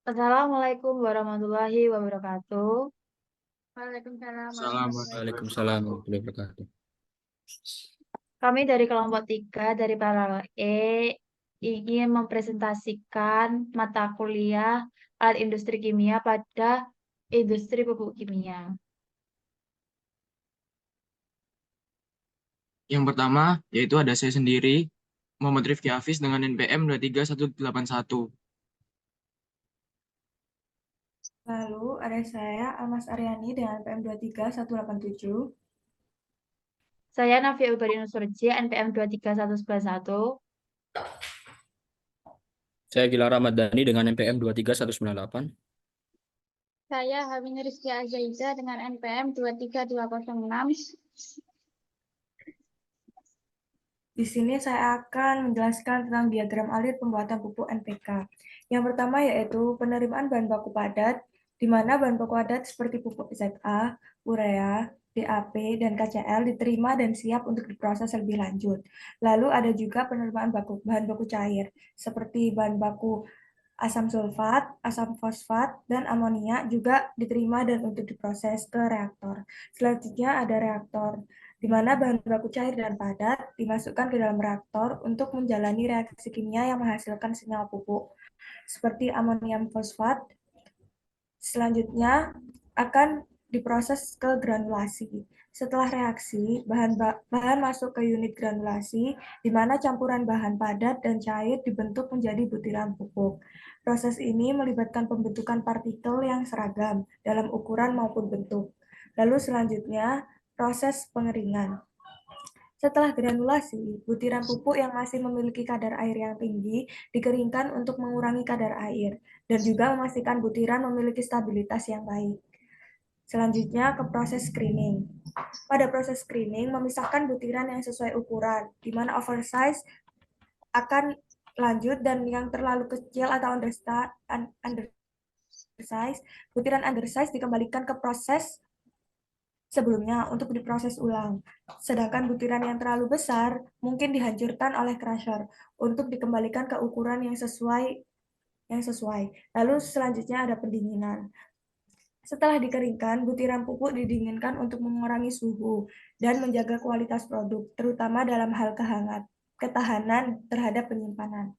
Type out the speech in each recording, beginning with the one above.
Assalamualaikum warahmatullahi wabarakatuh. Waalaikumsalam warahmatullahi wabarakatuh. Waalaikumsalam warahmatullahi wabarakatuh. Kami dari kelompok 3 dari Paralel E ingin mempresentasikan mata kuliah alat industri kimia pada industri pupuk kimia. Yang pertama, yaitu ada saya sendiri, Muhammad Rifki Hafiz dengan NPM 23181. Lalu ada saya, Almas Aryani dengan NPM 23187. Saya Nafia Ubarinus Surji, NPM 23111. Saya Gilang Ramadhani dengan NPM 23198. Saya Hamini Rizky Azaida dengan NPM 23206. Di sini saya akan menjelaskan tentang diagram alir pembuatan pupuk NPK. Yang pertama yaitu penerimaan bahan baku padat, di mana bahan baku padat seperti pupuk ZA, urea, DAP, dan KCl diterima dan siap untuk diproses lebih lanjut. Lalu ada juga penerimaan bahan baku cair, seperti bahan baku asam sulfat, asam fosfat, dan amonia juga diterima dan untuk diproses ke reaktor. Selanjutnya ada reaktor, di mana bahan baku cair dan padat dimasukkan ke dalam reaktor untuk menjalani reaksi kimia yang menghasilkan senyawa pupuk, seperti amonium fosfat. Selanjutnya akan diproses ke granulasi. Setelah reaksi, bahan masuk ke unit granulasi, di mana campuran bahan padat dan cair dibentuk menjadi butiran pupuk. Proses ini melibatkan pembentukan partikel yang seragam dalam ukuran maupun bentuk. Lalu selanjutnya, proses pengeringan. Setelah granulasi, butiran pupuk yang masih memiliki kadar air yang tinggi dikeringkan untuk mengurangi kadar air dan juga memastikan butiran memiliki stabilitas yang baik. Selanjutnya ke proses screening. Pada proses screening, memisahkan butiran yang sesuai ukuran, di mana oversize akan lanjut dan yang terlalu kecil atau undersize, butiran undersize dikembalikan ke proses sebelumnya untuk diproses ulang. Sedangkan butiran yang terlalu besar mungkin dihancurkan oleh crusher untuk dikembalikan ke ukuran yang sesuai. Lalu selanjutnya ada pendinginan. Setelah dikeringkan, butiran pupuk didinginkan untuk mengurangi suhu dan menjaga kualitas produk, terutama dalam hal ketahanan terhadap penyimpanan.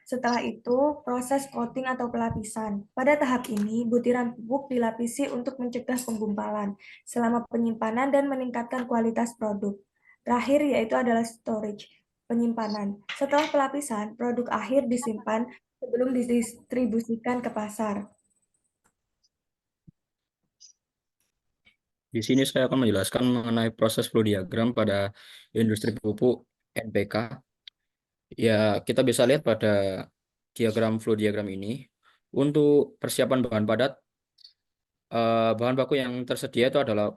Setelah itu, proses coating atau pelapisan. Pada tahap ini, butiran pupuk dilapisi untuk mencegah penggumpalan selama penyimpanan dan meningkatkan kualitas produk. Terakhir yaitu adalah storage, penyimpanan. Setelah pelapisan, produk akhir disimpan sebelum didistribusikan ke pasar. Di sini saya akan menjelaskan mengenai proses flow diagram pada industri pupuk NPK. Ya, kita bisa lihat pada flow diagram ini, untuk persiapan bahan padat, bahan baku yang tersedia itu adalah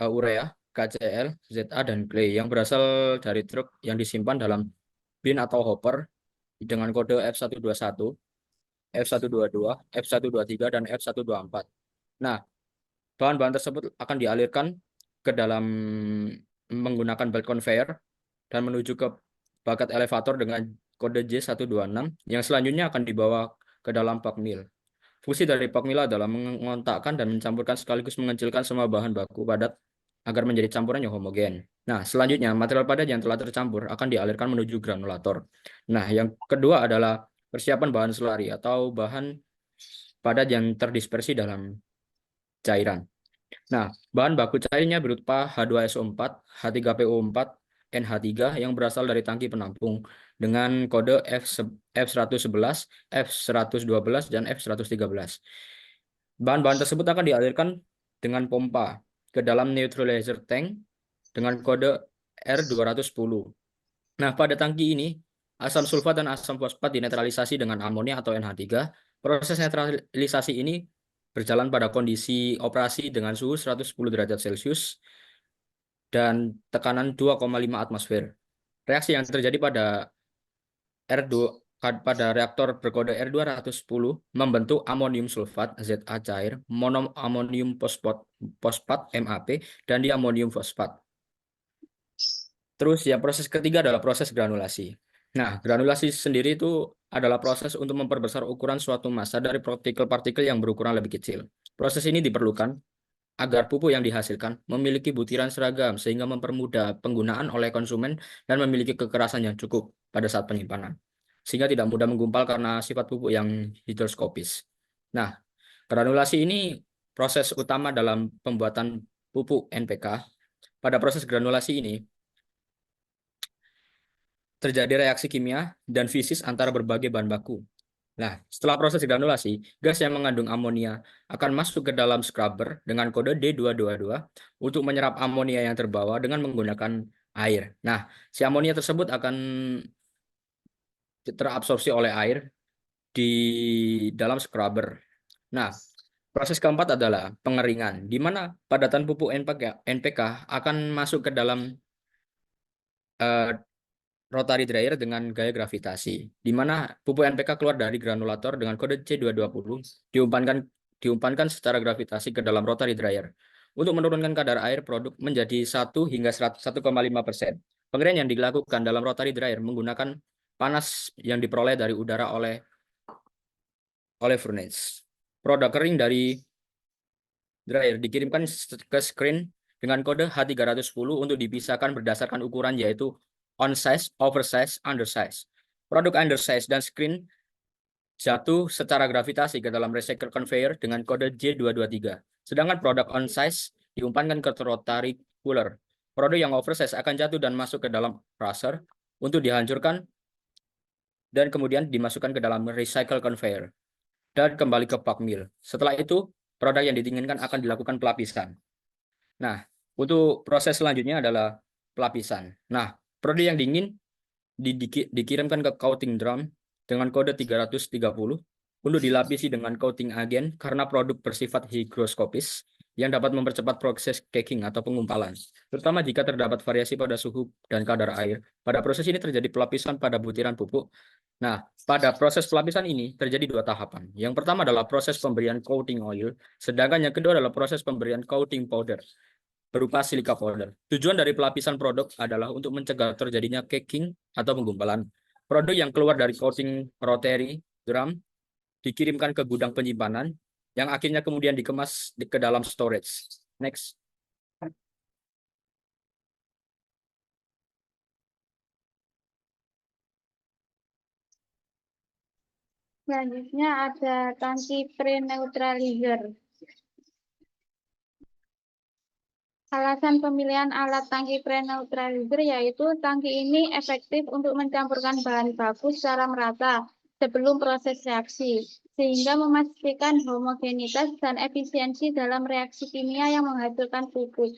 urea, KCl, ZA, dan clay yang berasal dari truk yang disimpan dalam bin atau hopper dengan kode F121, F122, F123, dan F124. Nah, bahan-bahan tersebut akan dialirkan ke dalam menggunakan belt conveyor dan menuju ke bucket elevator dengan kode J126 yang selanjutnya akan dibawa ke dalam bak mill. Fungsi dari bak mill adalah mengontakkan dan mencampurkan sekaligus mengecilkan semua bahan baku padat agar menjadi campuran yang homogen. Nah, selanjutnya material padat yang telah tercampur akan dialirkan menuju granulator. Nah, yang kedua adalah persiapan bahan slurry atau bahan padat yang terdispersi dalam cairan. Nah, bahan baku cairnya berupa H2SO4, H3PO4, NH3 yang berasal dari tangki penampung dengan kode F111, F112, dan F113. Bahan-bahan tersebut akan dialirkan dengan pompa ke dalam neutralizer tank dengan kode R210. Nah, pada tangki ini, asam sulfat dan asam fosfat dinetralisasi dengan amonia atau NH3. Proses netralisasi ini berjalan pada kondisi operasi dengan suhu 110 derajat Celcius dan tekanan 2,5 atmosfer. Reaksi yang terjadi pada reaktor berkode R210 membentuk amonium sulfat ZA cair, monoamonium fosfat MAP, dan diamonium fosfat. Terus ya proses ketiga adalah proses granulasi. Nah, granulasi sendiri itu adalah proses untuk memperbesar ukuran suatu massa dari partikel-partikel yang berukuran lebih kecil. Proses ini diperlukan agar pupuk yang dihasilkan memiliki butiran seragam sehingga mempermudah penggunaan oleh konsumen dan memiliki kekerasan yang cukup pada saat penyimpanan, sehingga tidak mudah menggumpal karena sifat pupuk yang hidroskopis. Nah, granulasi ini proses utama dalam pembuatan pupuk NPK. Pada proses granulasi ini, terjadi reaksi kimia dan fisis antara berbagai bahan baku. Nah, setelah proses granulasi, gas yang mengandung amonia akan masuk ke dalam scrubber dengan kode D222 untuk menyerap amonia yang terbawa dengan menggunakan air. Nah, si amonia tersebut akan terabsorpsi oleh air di dalam scrubber. Nah, proses keempat adalah pengeringan, di mana padatan pupuk NPK akan masuk ke dalam rotary dryer dengan gaya gravitasi, di mana pupuk NPK keluar dari granulator dengan kode C220 diumpankan secara gravitasi ke dalam rotary dryer untuk menurunkan kadar air produk menjadi 1 hingga 1,5%. Pengeringan yang dilakukan dalam rotary dryer menggunakan panas yang diperoleh dari udara oleh furnace. Produk kering dari dryer dikirimkan ke screen dengan kode H310 untuk dipisahkan berdasarkan ukuran, yaitu on size, oversize, undersize. Produk undersize dan screen jatuh secara gravitasi ke dalam recycle conveyor dengan kode J223. Sedangkan produk on size diumpankan ke rotary cooler. Produk yang oversize akan jatuh dan masuk ke dalam crusher untuk dihancurkan dan kemudian dimasukkan ke dalam recycle conveyor dan kembali ke pulp mill. Setelah itu, produk yang diinginkan akan dilakukan pelapisan. Nah, untuk proses selanjutnya adalah pelapisan. Nah, produk yang diingin dikirimkan ke coating drum dengan kode 330 untuk dilapisi dengan coating agen karena produk bersifat higroskopis yang dapat mempercepat proses caking atau pengumpalan, terutama jika terdapat variasi pada suhu dan kadar air. Pada proses ini terjadi pelapisan pada butiran pupuk. Nah, pada proses pelapisan ini terjadi 2 tahapan. Yang pertama adalah proses pemberian coating oil, sedangkan yang kedua adalah proses pemberian coating powder berupa silika powder. Tujuan dari pelapisan produk adalah untuk mencegah terjadinya caking atau penggumpalan. Produk yang keluar dari coating rotary drum dikirimkan ke gudang penyimpanan yang akhirnya kemudian dikemas ke dalam storage. Next. Selanjutnya ada tangki pre-neutralizer. Alasan pemilihan alat tangki pre-neutralizer yaitu tangki ini efektif untuk mencampurkan bahan baku secara merata sebelum proses reaksi, sehingga memastikan homogenitas dan efisiensi dalam reaksi kimia yang menghasilkan pupuk.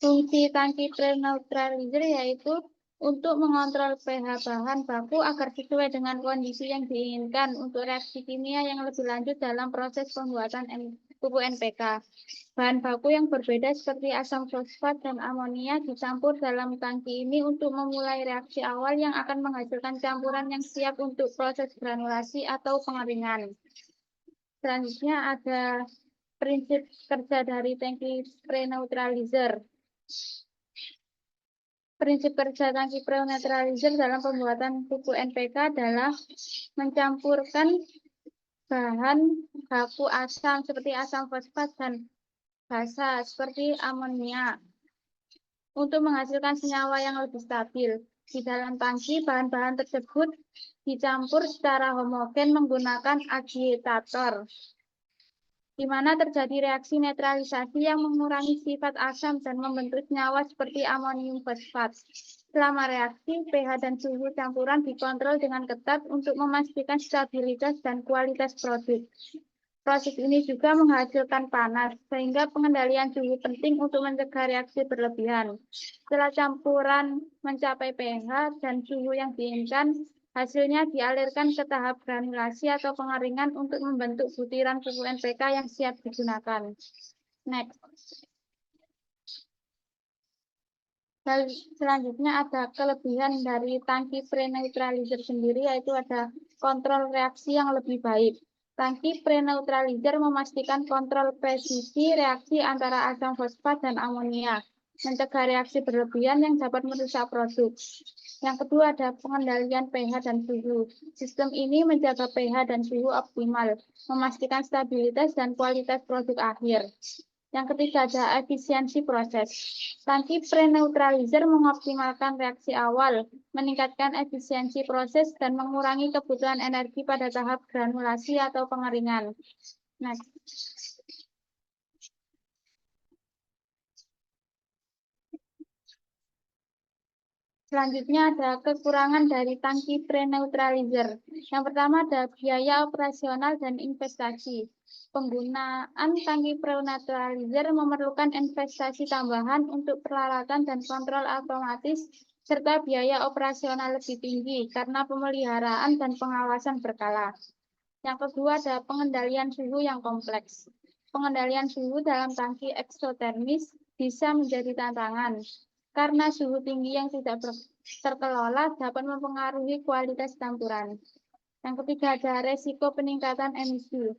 Fungsi tangki pre-neutralizer yaitu untuk mengontrol pH bahan baku agar sesuai dengan kondisi yang diinginkan untuk reaksi kimia yang lebih lanjut dalam proses pembuatan pupuk NPK. Bahan baku yang berbeda seperti asam fosfat dan amonia dicampur dalam tangki ini untuk memulai reaksi awal yang akan menghasilkan campuran yang siap untuk proses granulasi atau pengeringan. Selanjutnya ada prinsip kerja dari tangki pre-neutralizer. Prinsip kerja tangki pre-neutralizer dalam pembuatan pupuk NPK adalah mencampurkan bahan baku asam seperti asam fosfat dan basa seperti amonia untuk menghasilkan senyawa yang lebih stabil. Di dalam tangki, bahan-bahan tersebut dicampur secara homogen menggunakan agitator, di mana terjadi reaksi netralisasi yang mengurangi sifat asam dan membentuk senyawa seperti amonium fosfat. Selama reaksi, pH dan suhu campuran dikontrol dengan ketat untuk memastikan stabilitas dan kualitas produk. Proses ini juga menghasilkan panas, sehingga pengendalian suhu penting untuk mencegah reaksi berlebihan. Setelah campuran mencapai pH dan suhu yang diinginkan, hasilnya dialirkan ke tahap granulasi atau pengeringan untuk membentuk butiran pupuk NPK yang siap digunakan. Next. Selanjutnya ada kelebihan dari tangki pre-neutralizer sendiri, yaitu ada kontrol reaksi yang lebih baik. Tangki pre-neutralizer memastikan kontrol presisi reaksi antara asam fosfat dan amonia. mencegah reaksi berlebihan yang dapat merusak produk. Yang kedua ada pengendalian pH dan suhu. Sistem ini menjaga pH dan suhu optimal, memastikan stabilitas dan kualitas produk akhir. Yang ketiga ada efisiensi proses. Tangki pre-neutralizer mengoptimalkan reaksi awal, meningkatkan efisiensi proses, dan mengurangi kebutuhan energi pada tahap granulasi atau pengeringan. Next. Selanjutnya ada kekurangan dari tangki pre-neutralizer. Yang pertama ada biaya operasional dan investasi. Penggunaan tangki pre-neutralizer memerlukan investasi tambahan untuk peralatan dan kontrol otomatis, serta biaya operasional lebih tinggi karena pemeliharaan dan pengawasan berkala. Yang kedua ada pengendalian suhu yang kompleks. Pengendalian suhu dalam tangki eksotermis bisa menjadi tantangan, karena suhu tinggi yang tidak terkelola dapat mempengaruhi kualitas campuran. Yang ketiga ada resiko peningkatan emisi.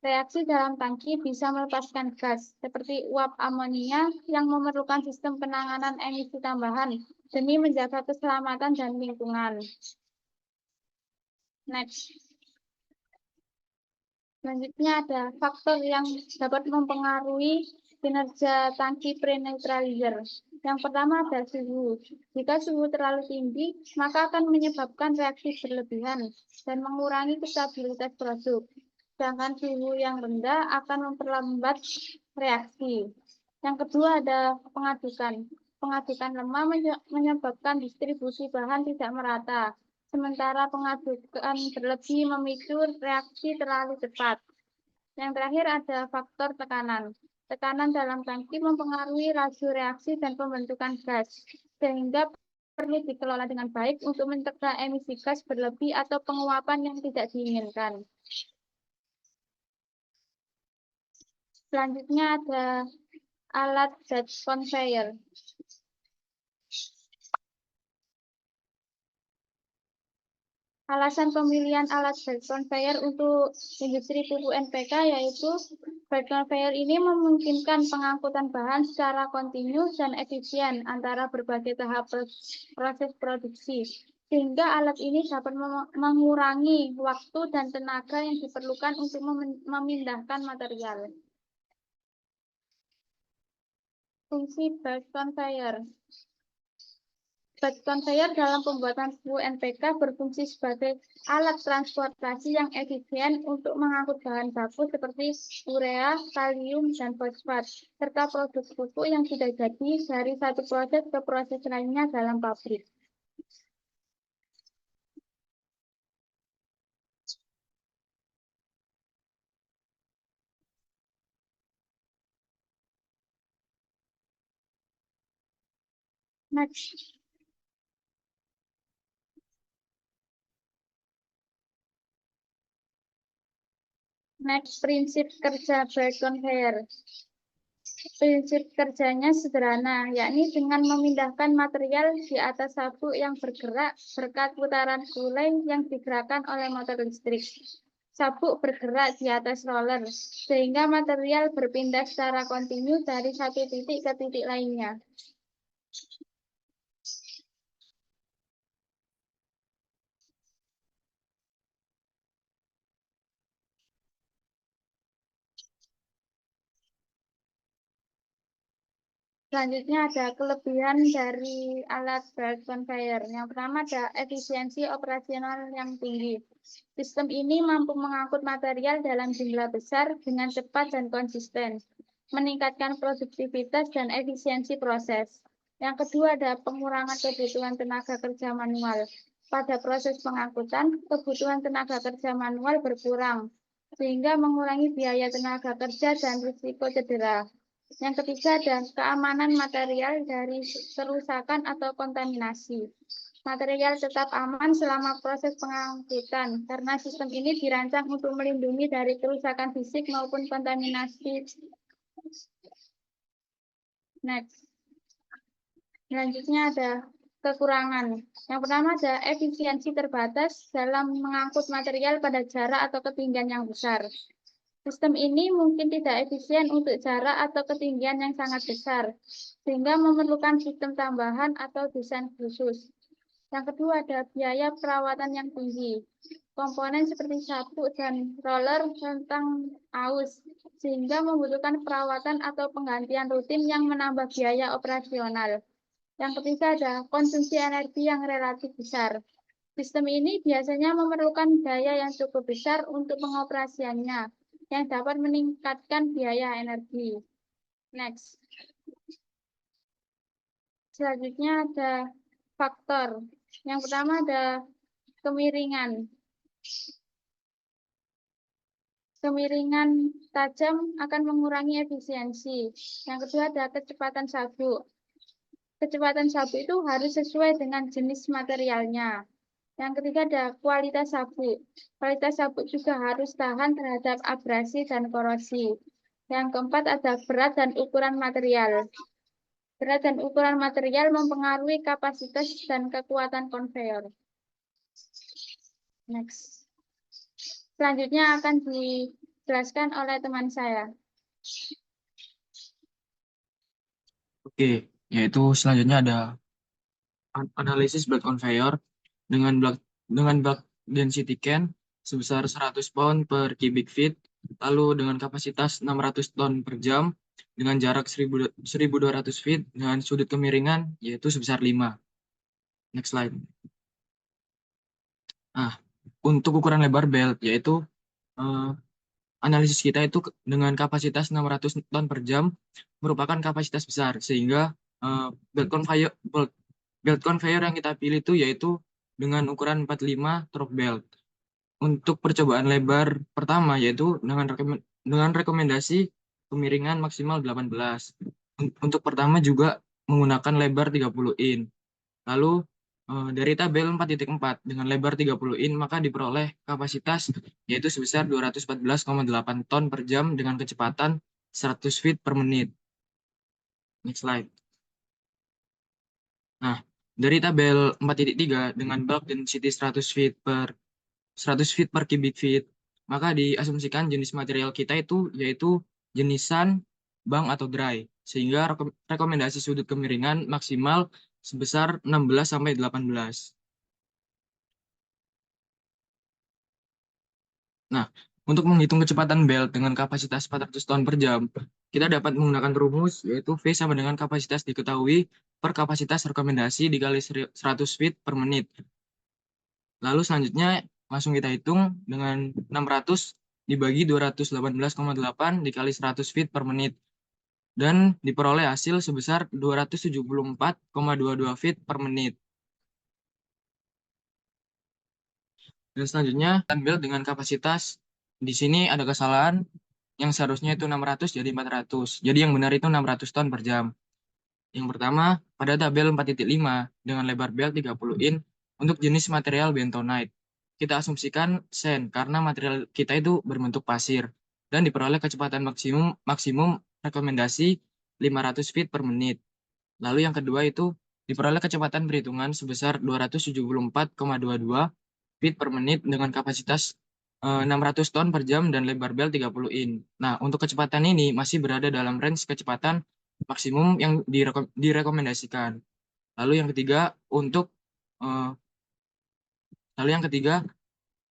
Reaksi dalam tangki bisa melepaskan gas, seperti uap amonia yang memerlukan sistem penanganan emisi tambahan demi menjaga keselamatan dan lingkungan. Next. Selanjutnya ada faktor yang dapat mempengaruhi kinerja tangki pre-neutralizer. Yang pertama ada suhu. Jika suhu terlalu tinggi, maka akan menyebabkan reaksi berlebihan dan mengurangi stabilitas produk. Sedangkan suhu yang rendah akan memperlambat reaksi. Yang kedua ada pengadukan. Pengadukan lemah menyebabkan distribusi bahan tidak merata. Sementara pengadukan berlebih memicu reaksi terlalu cepat. Yang terakhir ada faktor tekanan. Tekanan dalam tangki mempengaruhi laju reaksi dan pembentukan gas, sehingga perlu dikelola dengan baik untuk mencegah emisi gas berlebih atau penguapan yang tidak diinginkan. Selanjutnya ada alat batch conveyor. Alasan pemilihan alat batch conveyor untuk industri pupuk NPK yaitu batch conveyor ini memungkinkan pengangkutan bahan secara kontinu dan efisien antara berbagai tahap proses produksi, sehingga alat ini dapat mengurangi waktu dan tenaga yang diperlukan untuk memindahkan material. Fungsi batch conveyor. Batch conveyor dalam pembuatan pupuk NPK berfungsi sebagai alat transportasi yang efisien untuk mengangkut bahan baku seperti urea, kalium, dan fosfat, serta produk pupuk yang sudah jadi dari satu proses ke proses lainnya dalam pabrik. Next. Next, prinsip kerja batch conveyor. Prinsip kerjanya sederhana, yakni dengan memindahkan material di atas sabuk yang bergerak berkat putaran kulai yang digerakkan oleh motor listrik. Sabuk bergerak di atas roller, sehingga material berpindah secara kontinu dari satu titik ke titik lainnya. Selanjutnya ada kelebihan dari alat batch conveyor. Yang pertama ada efisiensi operasional yang tinggi. Sistem ini mampu mengangkut material dalam jumlah besar dengan cepat dan konsisten, meningkatkan produktivitas dan efisiensi proses. Yang kedua ada pengurangan kebutuhan tenaga kerja manual. Pada proses pengangkutan, kebutuhan tenaga kerja manual berkurang, sehingga mengurangi biaya tenaga kerja dan risiko cedera. Yang ketiga ada keamanan material dari kerusakan atau kontaminasi. Material tetap aman selama proses pengangkutan, karena sistem ini dirancang untuk melindungi dari kerusakan fisik maupun kontaminasi. Next. Selanjutnya ada kekurangan. Yang pertama ada efisiensi terbatas dalam mengangkut material pada jarak atau ketinggian yang besar. Sistem ini mungkin tidak efisien untuk jarak atau ketinggian yang sangat besar, sehingga memerlukan sistem tambahan atau desain khusus. Yang kedua ada biaya perawatan yang tinggi. Komponen seperti sabuk dan roller rentan aus, sehingga membutuhkan perawatan atau penggantian rutin yang menambah biaya operasional. Yang ketiga ada konsumsi energi yang relatif besar. Sistem ini biasanya memerlukan daya yang cukup besar untuk pengoperasiannya, yang dapat meningkatkan biaya energi. Next. Selanjutnya ada faktor. Yang pertama ada kemiringan. Kemiringan tajam akan mengurangi efisiensi. Yang kedua ada kecepatan sabuk. Kecepatan sabuk itu harus sesuai dengan jenis materialnya. Yang ketiga ada kualitas sabuk. Kualitas sabuk juga harus tahan terhadap abrasi dan korosi. Yang keempat ada berat dan ukuran material. Berat dan ukuran material mempengaruhi kapasitas dan kekuatan konveyor. Next. Selanjutnya akan dijelaskan oleh teman saya. Oke, yaitu selanjutnya ada analisis belt conveyor dengan bulk density can sebesar 100 pound per cubic feet, lalu dengan kapasitas 600 ton per jam, dengan jarak 1200 feet, dengan sudut kemiringan yaitu sebesar 5. Next slide. Nah, untuk ukuran lebar belt yaitu analisis kita itu dengan kapasitas 600 ton per jam merupakan kapasitas besar, sehingga belt conveyor yang kita pilih itu yaitu dengan ukuran 45 truck belt. Untuk percobaan lebar pertama yaitu dengan rekomendasi kemiringan maksimal 18. Untuk pertama juga menggunakan lebar 30 in. Lalu dari tabel 4.4 dengan lebar 30 in maka diperoleh kapasitas yaitu sebesar 214,8 ton per jam dengan kecepatan 100 feet per menit. Next slide. Nah, dari tabel 4.3 dengan bulk density 100 feet per cubic feet, maka diasumsikan jenis material kita itu yaitu jenisan bang atau dry, sehingga rekomendasi sudut kemiringan maksimal sebesar 16 sampai 18. Nah, untuk menghitung kecepatan belt dengan kapasitas 400 ton per jam, kita dapat menggunakan rumus yaitu V sama dengan kapasitas diketahui per kapasitas rekomendasi dikali 100 feet per menit. Lalu selanjutnya langsung kita hitung dengan 600 dibagi 218,8 dikali 100 feet per menit. Dan diperoleh hasil sebesar 274,22 feet per menit. Dan selanjutnya, belt dengan kapasitas, di sini ada kesalahan, yang seharusnya itu 600 jadi 400. Jadi yang benar itu 600 ton per jam. Yang pertama, pada tabel 4.5 dengan lebar belt 30 in untuk jenis material bentonite. Kita asumsikan sand karena material kita itu berbentuk pasir dan diperoleh kecepatan maksimum rekomendasi 500 feet per menit. Lalu yang kedua itu diperoleh kecepatan perhitungan sebesar 274,22 feet per menit dengan kapasitas 600 ton per jam dan lebar bel 30 in. Nah, untuk kecepatan ini masih berada dalam range kecepatan maksimum yang direkomendasikan. Lalu yang ketiga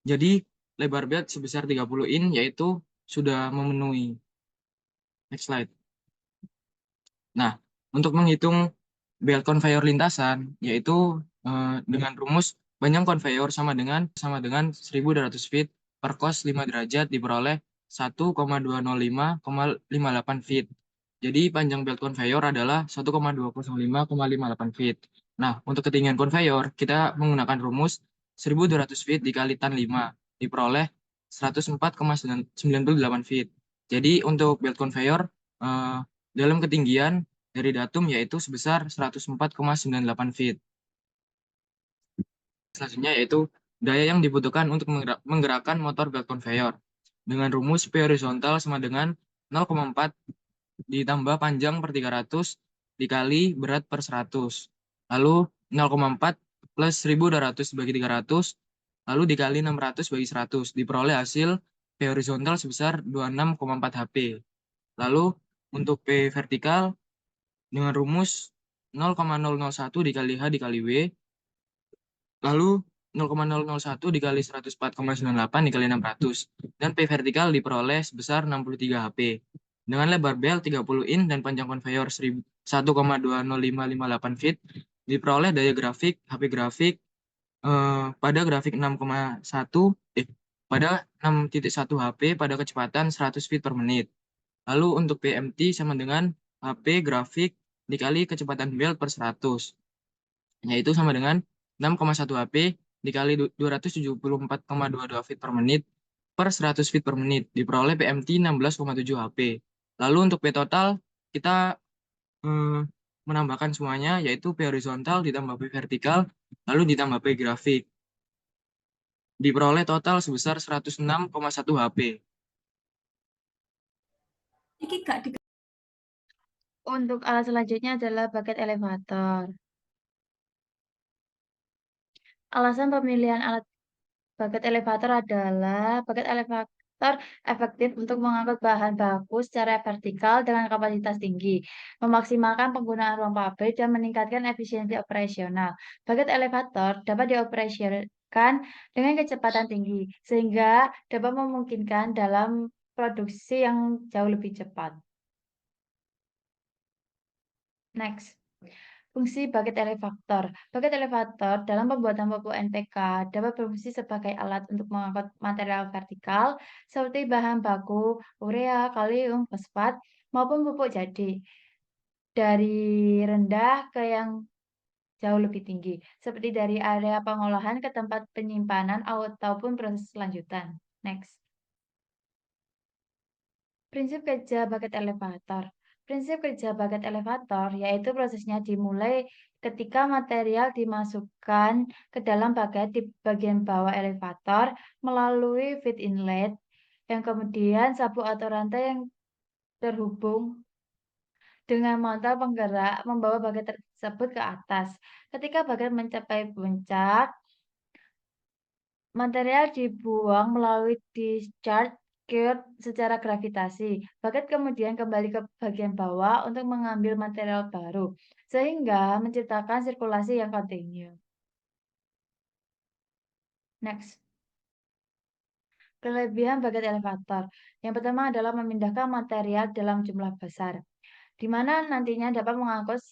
jadi lebar belt sebesar 30 in yaitu sudah memenuhi. Next slide. Nah, untuk menghitung belt conveyor lintasan yaitu dengan rumus panjang conveyor sama dengan 1.200 feet per cos 5 derajat diperoleh 1,205,58 feet. Jadi panjang belt conveyor adalah 1,205,58 feet. Nah, untuk ketinggian conveyor kita menggunakan rumus 1.200 feet dikali tan 5 diperoleh 104,98 feet. Jadi untuk belt conveyor dalam ketinggian dari datum yaitu sebesar 104,98 feet. Selanjutnya yaitu daya yang dibutuhkan untuk menggerakkan motor belt conveyor. Dengan rumus P horizontal sama dengan 0,4 ditambah panjang per 300 dikali berat per 100. Lalu 0,4 plus 1.200 bagi 300, lalu dikali 600 bagi 100. Diperoleh hasil P horizontal sebesar 26,4 HP. Lalu untuk P vertikal dengan rumus 0,001 dikali H dikali W, lalu 0,001 dikali 104,98 dikali 600, dan P vertikal diperoleh sebesar 63 HP. Dengan lebar bel 30 in dan panjang konveyor 1,20558 feet, diperoleh daya grafik HP grafik pada grafik 6,1 HP pada kecepatan 100 feet per menit. Lalu untuk PMT sama dengan HP grafik dikali kecepatan bel per 100, yaitu sama dengan 6,1 HP dikali 274,22 feet per menit per 100 feet per menit, diperoleh PMT 16,7 HP. Lalu untuk P total, kita menambahkan semuanya, yaitu P horizontal ditambah P vertikal, lalu ditambah P grafik. Diperoleh total sebesar 106,1 HP. Iki gak di Untuk alat selanjutnya adalah bucket elevator. Alasan pemilihan alat bucket elevator adalah bucket elevator efektif untuk mengangkut bahan baku secara vertikal dengan kapasitas tinggi, memaksimalkan penggunaan ruang pabrik, dan meningkatkan efisiensi operasional. Bucket elevator dapat dioperasikan dengan kecepatan tinggi, sehingga dapat memungkinkan dalam produksi yang jauh lebih cepat. Next. Fungsi bucket elevator. Bucket elevator dalam pembuatan pupuk NPK dapat berfungsi sebagai alat untuk mengangkut material vertikal seperti bahan baku, urea, kalium, fosfat, maupun pupuk jadi dari rendah ke yang jauh lebih tinggi, seperti dari area pengolahan ke tempat penyimpanan ataupun proses lanjutan. Next. Prinsip kerja bucket elevator. Prinsip kerja bucket elevator yaitu prosesnya dimulai ketika material dimasukkan ke dalam bucket di bagian bawah elevator melalui feed inlet, yang kemudian sabuk atau rantai yang terhubung dengan motor penggerak membawa bucket tersebut ke atas. Ketika bucket mencapai puncak, material dibuang melalui discharge chute secara gravitasi. Bucket kemudian kembali ke bagian bawah untuk mengambil material baru, sehingga menciptakan sirkulasi yang kontinu. Next. Kelebihan bucket elevator. Yang pertama adalah memindahkan material dalam jumlah besar, di mana nantinya dapat mengangkut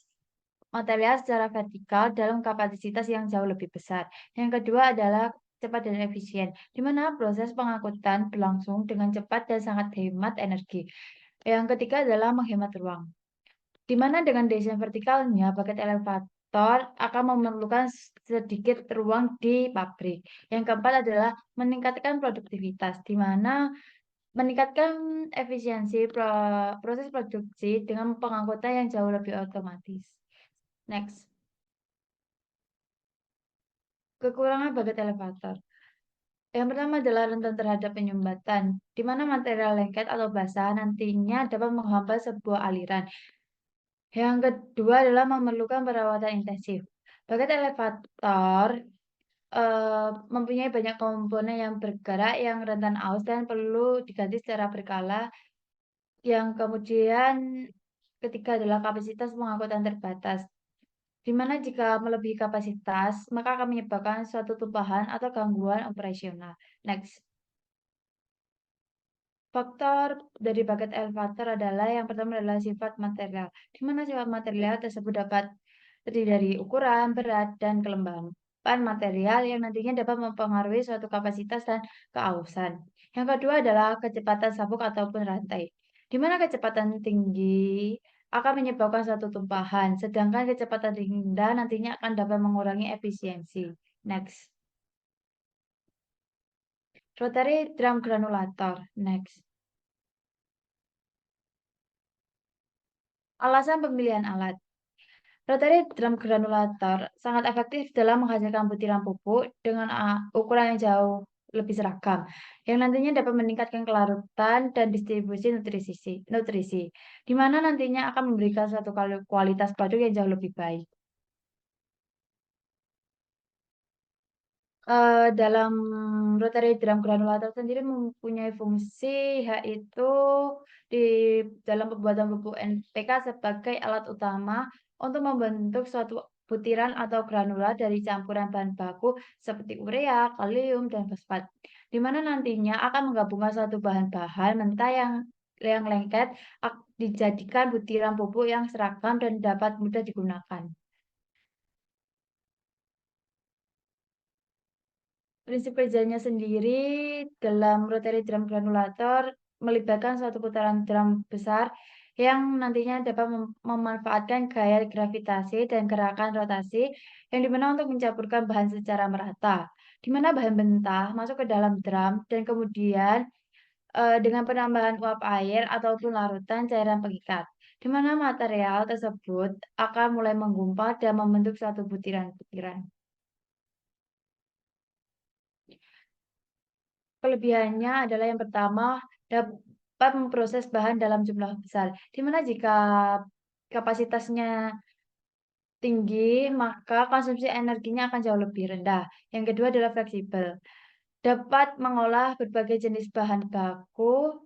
material secara vertikal dalam kapasitas yang jauh lebih besar. Yang kedua adalah cepat dan efisien, di mana proses pengangkutan berlangsung dengan cepat dan sangat hemat energi. Yang ketiga adalah menghemat ruang, di mana dengan desain vertikalnya, bucket elevator akan memerlukan sedikit ruang di pabrik. Yang keempat adalah meningkatkan produktivitas, di mana meningkatkan efisiensi proses produksi dengan pengangkutan yang jauh lebih otomatis. Next. Kekurangan bucket elevator. Yang pertama adalah rentan terhadap penyumbatan, di mana material lengket atau basah nantinya dapat menghambat sebuah aliran. Yang kedua adalah memerlukan perawatan intensif. Bucket elevator mempunyai banyak komponen yang bergerak yang rentan aus dan perlu diganti secara berkala. Yang kemudian ketiga adalah kapasitas pengangkutan terbatas, di mana jika melebihi kapasitas, maka akan menyebabkan suatu tumpahan atau gangguan operasional. Next. Faktor dari bucket elevator adalah yang pertama adalah sifat material, di mana sifat material tersebut dapat terdiri dari ukuran, berat, dan kelembapan material yang nantinya dapat mempengaruhi suatu kapasitas dan keausan. Yang kedua adalah kecepatan sabuk ataupun rantai, di mana kecepatan tinggi akan menyebabkan suatu tumpahan, sedangkan kecepatan rendah nantinya akan dapat mengurangi efisiensi. Next. Rotary drum granulator. Next. Alasan pemilihan alat. Rotary drum granulator sangat efektif dalam menghasilkan butiran pupuk dengan ukuran yang jauh lebih seragam, yang nantinya dapat meningkatkan kelarutan dan distribusi nutrisi, di mana nantinya akan memberikan suatu kualitas produk yang jauh lebih baik. dalam rotary drum granulator sendiri mempunyai fungsi yaitu di dalam pembuatan pupuk NPK sebagai alat utama untuk membentuk suatu butiran atau granula dari campuran bahan baku seperti urea, kalium, dan fosfat, di mana nantinya akan menggabungkan suatu bahan-bahan mentah yang lengket dijadikan butiran pupuk yang seragam dan dapat mudah digunakan. Prinsip kerjanya sendiri dalam rotary drum granulator melibatkan suatu putaran drum besar yang nantinya dapat memanfaatkan gaya gravitasi dan gerakan rotasi yang dimana untuk mencampurkan bahan secara merata, di mana bahan mentah masuk ke dalam drum dan kemudian dengan penambahan uap air ataupun larutan cairan pengikat, di mana material tersebut akan mulai menggumpal dan membentuk suatu butiran-butiran. Kelebihannya adalah yang pertama, dapat memproses bahan dalam jumlah besar, di mana jika kapasitasnya tinggi, maka konsumsi energinya akan jauh lebih rendah. Yang kedua adalah fleksibel, dapat mengolah berbagai jenis bahan baku.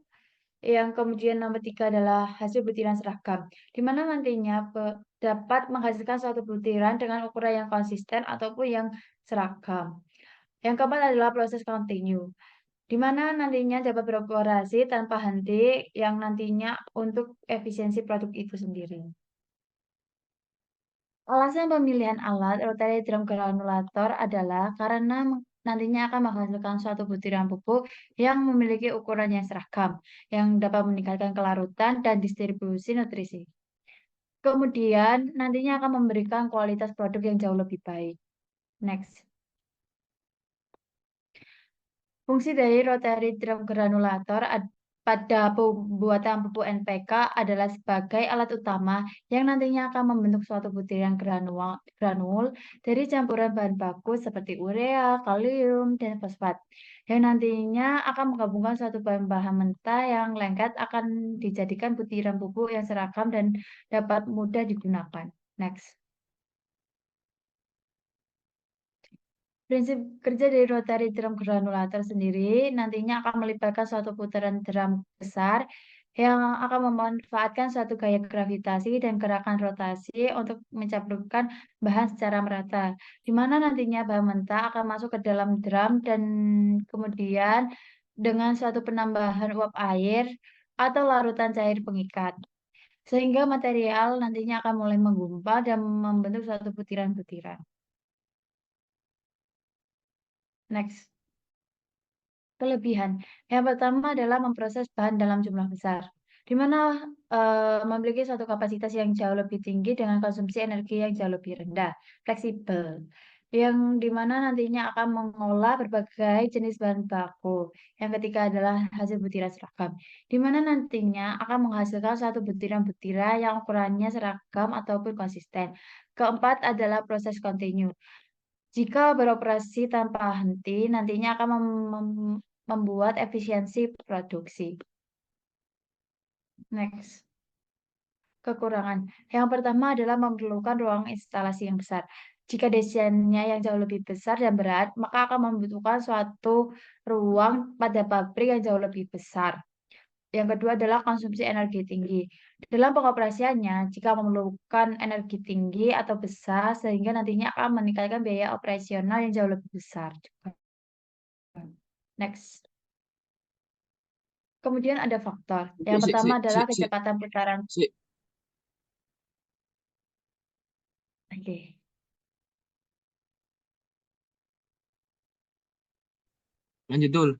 Yang kemudian nomor 3 adalah hasil butiran seragam, di mana nantinya dapat menghasilkan suatu butiran dengan ukuran yang konsisten ataupun yang seragam. Yang keempat adalah proses kontinu, di mana nantinya dapat beroperasi tanpa henti yang nantinya untuk efisiensi produk itu sendiri. Alasan pemilihan alat rotary drum granulator adalah karena nantinya akan menghasilkan suatu butiran pupuk yang memiliki ukuran yang seragam, yang dapat meningkatkan kelarutan dan distribusi nutrisi. Kemudian nantinya akan memberikan kualitas produk yang jauh lebih baik. Next. Fungsi dari rotary drum granulator pada pembuatan pupuk NPK adalah sebagai alat utama yang nantinya akan membentuk suatu butiran granul dari campuran bahan baku seperti urea, kalium, dan fosfat, yang nantinya akan menggabungkan suatu bahan-bahan mentah yang lengket akan dijadikan butiran pupuk yang seragam dan dapat mudah digunakan. Next. Prinsip kerja dari rotary drum granulator sendiri nantinya akan melibatkan suatu putaran drum besar yang akan memanfaatkan suatu gaya gravitasi dan gerakan rotasi untuk mencampurkan bahan secara merata, di mana nantinya bahan mentah akan masuk ke dalam drum dan kemudian dengan suatu penambahan uap air atau larutan cair pengikat, sehingga material nantinya akan mulai menggumpal dan membentuk suatu butiran-butiran. Next. Kelebihan. Yang pertama adalah memproses bahan dalam jumlah besar, di mana memiliki suatu kapasitas yang jauh lebih tinggi dengan konsumsi energi yang jauh lebih rendah, fleksibel, yang dimana nantinya akan mengolah berbagai jenis bahan baku. Yang ketiga adalah hasil butiran seragam, di mana nantinya akan menghasilkan suatu butiran-butiran yang ukurannya seragam ataupun konsisten. Keempat adalah proses kontinu. Jika beroperasi tanpa henti, nantinya akan membuat efisiensi produksi. Next. Kekurangan. Yang pertama adalah memerlukan ruang instalasi yang besar. Jika desainnya yang jauh lebih besar dan berat, maka akan membutuhkan suatu ruang pada pabrik yang jauh lebih besar. Yang kedua adalah konsumsi energi tinggi. Dalam pengoperasiannya, jika memerlukan energi tinggi atau besar, sehingga nantinya akan meningkatkan biaya operasional yang jauh lebih besar juga. Next. Kemudian ada faktor. Yang pertama adalah kecepatan putaran. Oke. Lanjut dulu.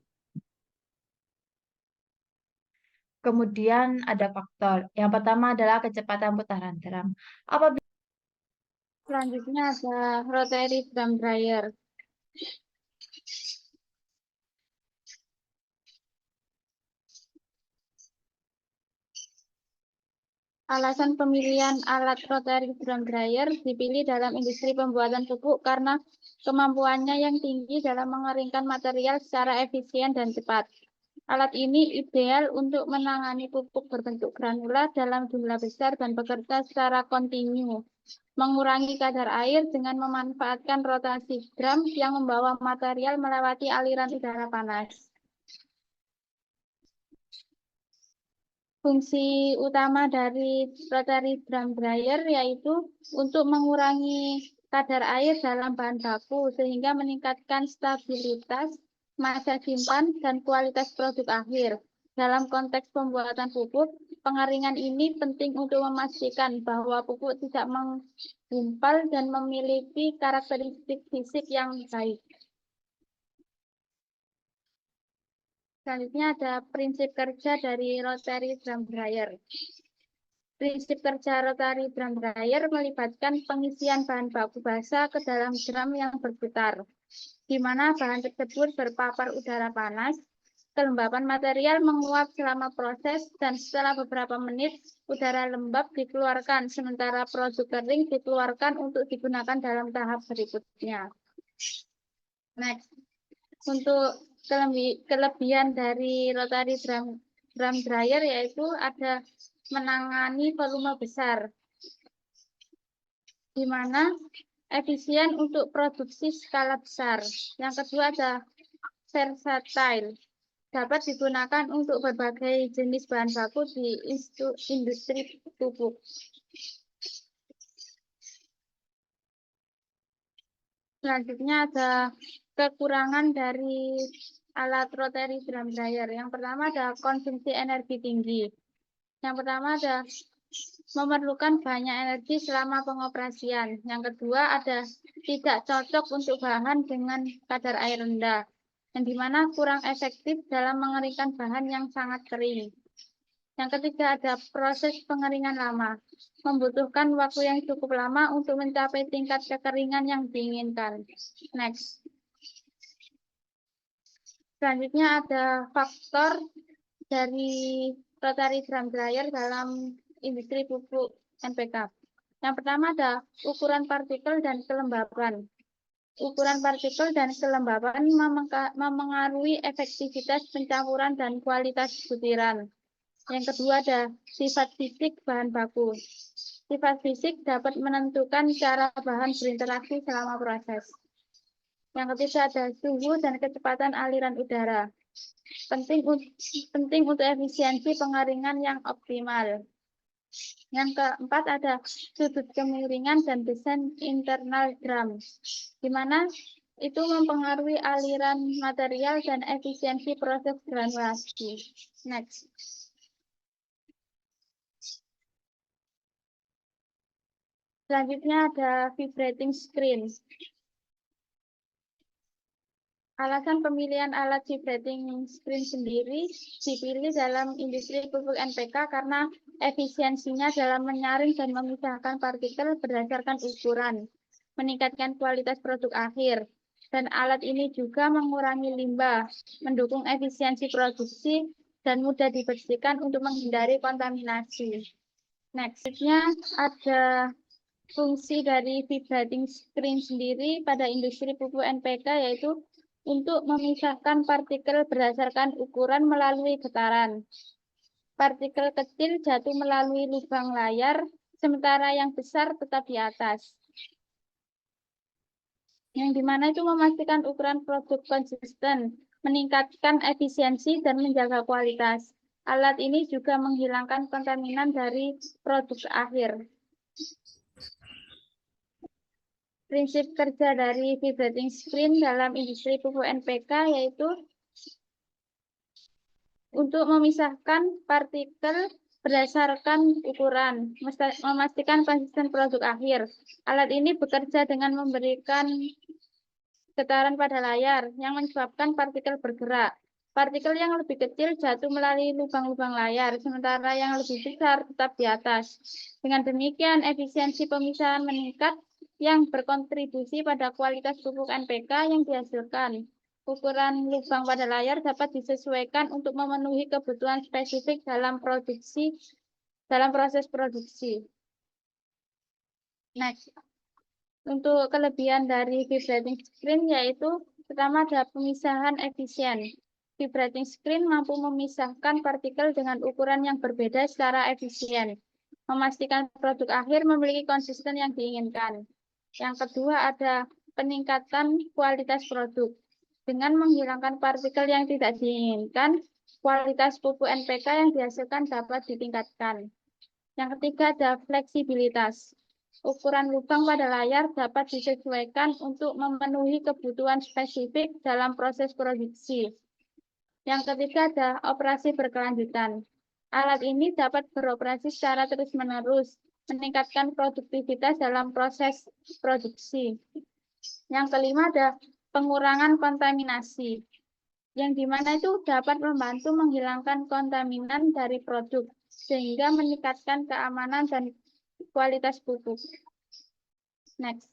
Kemudian ada faktor. Yang pertama adalah kecepatan putaran drum. Selanjutnya ada rotary drum dryer. Alasan pemilihan alat rotary drum dryer dipilih dalam industri pembuatan pupuk karena kemampuannya yang tinggi dalam mengeringkan material secara efisien dan cepat. Alat ini ideal untuk menangani pupuk berbentuk granula dalam jumlah besar dan bekerja secara kontinu. mengurangi kadar air dengan memanfaatkan rotasi drum yang membawa material melewati aliran udara panas. Fungsi utama dari rotary drum dryer yaitu untuk mengurangi kadar air dalam bahan baku sehingga meningkatkan stabilitas, masa simpan, dan kualitas produk akhir. Dalam konteks pembuatan pupuk, pengeringan ini penting untuk memastikan bahwa pupuk tidak menggumpal dan memiliki karakteristik fisik yang baik. Selanjutnya ada prinsip kerja dari rotary drum dryer. Prinsip kerja rotary drum dryer melibatkan pengisian bahan baku basah ke dalam drum yang berputar, di mana bahan tersebut berpapar udara panas. Kelembapan material menguap selama proses dan setelah beberapa menit udara lembab dikeluarkan, sementara produk kering dikeluarkan untuk digunakan dalam tahap berikutnya. Next, untuk kelebihan dari rotary drum dryer yaitu ada menangani volume besar, di mana efisien untuk produksi skala besar. Yang kedua ada versatile, dapat digunakan untuk berbagai jenis bahan baku di industri pupuk. Selanjutnya ada kekurangan dari alat rotary drum dryer. Yang pertama ada konsumsi energi tinggi. Yang pertama ada memerlukan banyak energi selama pengoperasian. Yang kedua ada tidak cocok untuk bahan dengan kadar air rendah, yang dimana kurang efektif dalam mengeringkan bahan yang sangat kering. Yang ketiga ada proses pengeringan lama, membutuhkan waktu yang cukup lama untuk mencapai tingkat kekeringan yang diinginkan. Next. Selanjutnya ada faktor dari rotary drum dryer dalam industri pupuk NPK. Yang pertama ada ukuran partikel dan kelembaban. Ukuran partikel dan kelembaban memengaruhi efektivitas pencampuran dan kualitas butiran. Yang kedua ada sifat fisik bahan baku. Sifat fisik dapat menentukan cara bahan berinteraksi selama proses. Yang ketiga ada suhu dan kecepatan aliran udara. Penting untuk efisiensi pengeringan yang optimal. Yang keempat ada sudut kemiringan dan desain internal drum, di mana itu mempengaruhi aliran material dan efisiensi proses granulasi. Next. Selanjutnya ada vibrating screen. Alasan pemilihan alat vibrating screen sendiri dipilih dalam industri pupuk NPK karena efisiensinya dalam menyaring dan memisahkan partikel berdasarkan ukuran, meningkatkan kualitas produk akhir, dan alat ini juga mengurangi limbah, mendukung efisiensi produksi, dan mudah dibersihkan untuk menghindari kontaminasi. Nextnya ada fungsi dari vibrating screen sendiri pada industri pupuk NPK yaitu untuk memisahkan partikel berdasarkan ukuran melalui getaran. Partikel kecil jatuh melalui lubang layar, sementara yang besar tetap di atas. Yang dimana itu memastikan ukuran produk konsisten, meningkatkan efisiensi, dan menjaga kualitas. Alat ini juga menghilangkan kontaminan dari produk akhir. Prinsip kerja dari vibrating screen dalam industri pupuk NPK yaitu untuk memisahkan partikel berdasarkan ukuran, memastikan konsisten produk akhir. Alat ini bekerja dengan memberikan getaran pada layar yang menyebabkan partikel bergerak. Partikel yang lebih kecil jatuh melalui lubang-lubang layar, sementara yang lebih besar tetap di atas. Dengan demikian, efisiensi pemisahan meningkat yang berkontribusi pada kualitas pupuk NPK yang dihasilkan. Ukuran lubang pada layar dapat disesuaikan untuk memenuhi kebutuhan spesifik dalam proses produksi. Next. Untuk kelebihan dari vibrating screen yaitu pertama ada pemisahan efisien. Vibrating screen mampu memisahkan partikel dengan ukuran yang berbeda secara efisien. memastikan produk akhir memiliki konsisten yang diinginkan. Yang kedua ada peningkatan kualitas produk. Dengan menghilangkan partikel yang tidak diinginkan, kualitas pupuk NPK yang dihasilkan dapat ditingkatkan. Yang ketiga ada fleksibilitas. Ukuran lubang pada layar dapat disesuaikan untuk memenuhi kebutuhan spesifik dalam proses produksi. Yang ketiga ada operasi berkelanjutan. Alat ini dapat beroperasi secara terus-menerus, meningkatkan produktivitas dalam proses produksi. Yang kelima ada pengurangan kontaminasi, yang dimana itu dapat membantu menghilangkan kontaminan dari produk, sehingga meningkatkan keamanan dan kualitas pupuk. Next.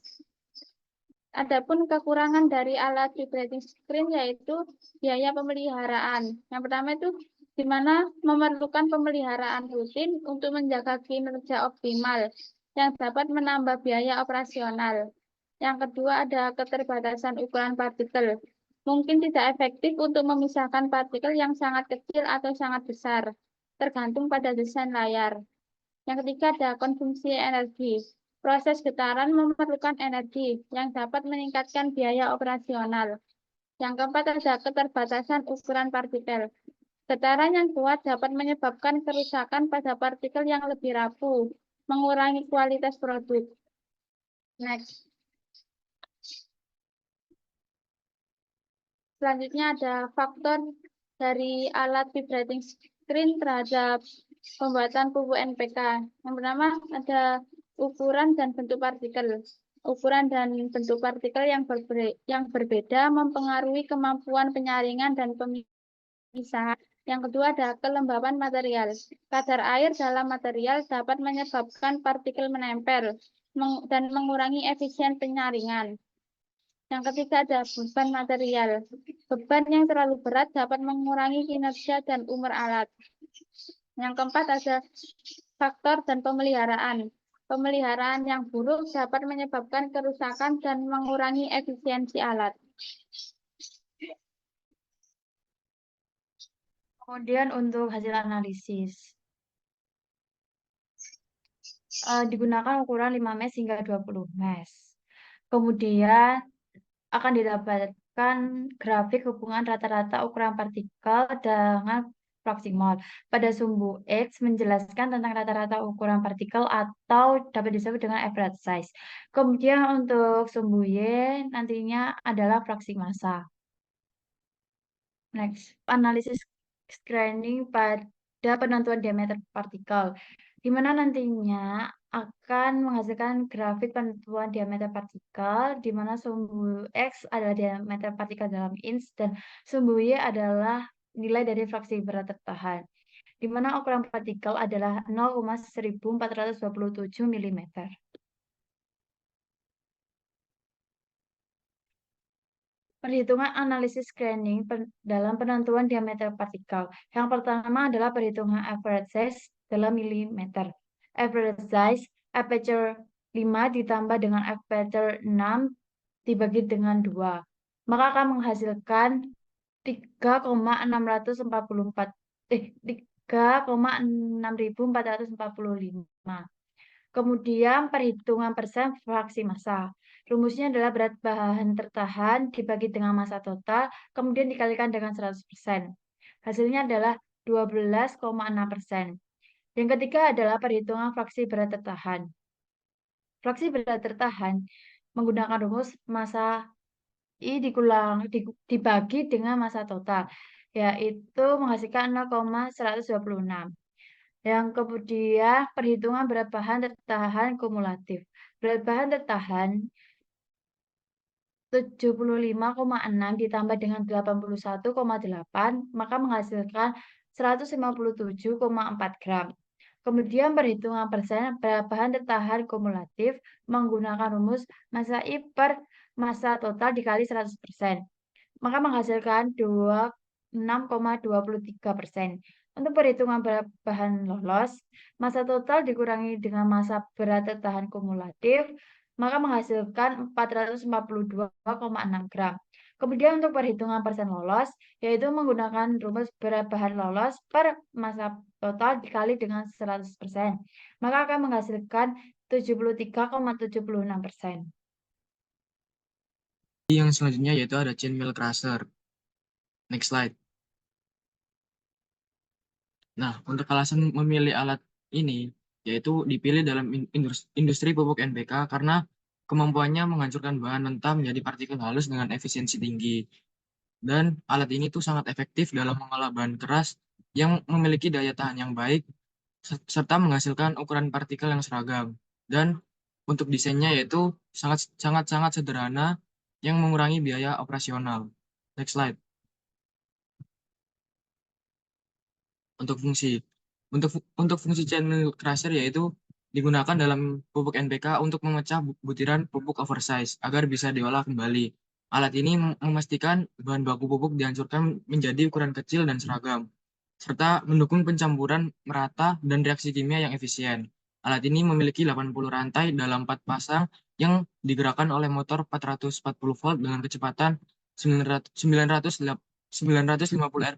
Adapun kekurangan dari alat vibrating screen yaitu biaya pemeliharaan. Yang pertama itu di mana memerlukan pemeliharaan rutin untuk menjaga kinerja optimal yang dapat menambah biaya operasional. Yang kedua ada keterbatasan ukuran partikel. Mungkin tidak efektif untuk memisahkan partikel yang sangat kecil atau sangat besar, tergantung pada desain layar. Yang ketiga ada konsumsi energi. Proses getaran memerlukan energi yang dapat meningkatkan biaya operasional. Yang keempat ada keterbatasan ukuran partikel. Getaran yang kuat dapat menyebabkan kerusakan pada partikel yang lebih rapuh, mengurangi kualitas produk. Next. Selanjutnya ada faktor dari alat vibrating screen terhadap pembuatan pupuk NPK. Yang pertama ada ukuran dan bentuk partikel. Ukuran dan bentuk partikel yang berbeda mempengaruhi kemampuan penyaringan dan pemisahan. Yang kedua ada kelembapan material. Kadar air dalam material dapat menyebabkan partikel menempel dan mengurangi efisien penyaringan. Yang ketiga ada beban material. Beban yang terlalu berat dapat mengurangi kinerja dan umur alat. Yang keempat ada faktor dan pemeliharaan. Pemeliharaan yang buruk dapat menyebabkan kerusakan dan mengurangi efisiensi alat. Kemudian untuk hasil analisis. Digunakan ukuran 5 mes hingga 20 mes. Kemudian akan didapatkan grafik hubungan rata-rata ukuran partikel dengan fraksi mol. Pada sumbu X menjelaskan tentang rata-rata ukuran partikel atau dapat disebut dengan average size. Kemudian untuk sumbu Y nantinya adalah fraksi massa. Next, analisis screening pada penentuan diameter partikel, di mana nantinya akan menghasilkan grafik penentuan diameter partikel, di mana sumbu X adalah diameter partikel dalam inch dan sumbu Y adalah nilai dari fraksi berat tertahan, di mana ukuran partikel adalah 0,1427 mm. Perhitungan analisis screening dalam penentuan diameter partikel. Yang pertama adalah perhitungan average size dalam milimeter. Average size aperture 5 ditambah dengan aperture 6 dibagi dengan 2. Maka akan menghasilkan 3,6445. Kemudian perhitungan persen fraksi massa. Rumusnya adalah berat bahan tertahan dibagi dengan massa total, kemudian dikalikan dengan 100%. Hasilnya adalah 12,6%. Yang ketiga adalah perhitungan fraksi berat tertahan. Fraksi berat tertahan menggunakan rumus massa I dibagi dengan massa total, yaitu menghasilkan 0,126. Yang kemudian perhitungan berat bahan tertahan kumulatif. Berat bahan tertahan 75,6 ditambah dengan 81,8 maka menghasilkan 157,4 gram. Kemudian perhitungan persen berat bahan tertahan kumulatif menggunakan rumus massa I per massa total dikali 100%. Maka menghasilkan 6,23%. Untuk perhitungan berat bahan lolos, massa total dikurangi dengan massa berat tertahan kumulatif, maka menghasilkan 442,6 gram. Kemudian untuk perhitungan persen lolos, yaitu menggunakan rumus berat bahan lolos per massa total dikali dengan 100%, maka akan menghasilkan 73,76%. Yang selanjutnya yaitu ada chain mill crusher. Next slide. Nah, untuk alasan memilih alat ini, yaitu dipilih dalam industri pupuk NPK karena kemampuannya menghancurkan bahan mentah menjadi partikel halus dengan efisiensi tinggi. Dan alat ini tuh sangat efektif dalam mengolah bahan keras yang memiliki daya tahan yang baik, serta menghasilkan ukuran partikel yang seragam. Dan untuk desainnya yaitu sangat sederhana yang mengurangi biaya operasional. Next slide. Untuk fungsi. Untuk fungsi channel crusher yaitu digunakan dalam pupuk NPK untuk memecah butiran pupuk oversize agar bisa diolah kembali. Alat ini memastikan bahan baku pupuk dihancurkan menjadi ukuran kecil dan seragam, serta mendukung pencampuran merata dan reaksi kimia yang efisien. Alat ini memiliki 80 rantai dalam 4 pasang yang digerakkan oleh motor 440 volt dengan kecepatan 950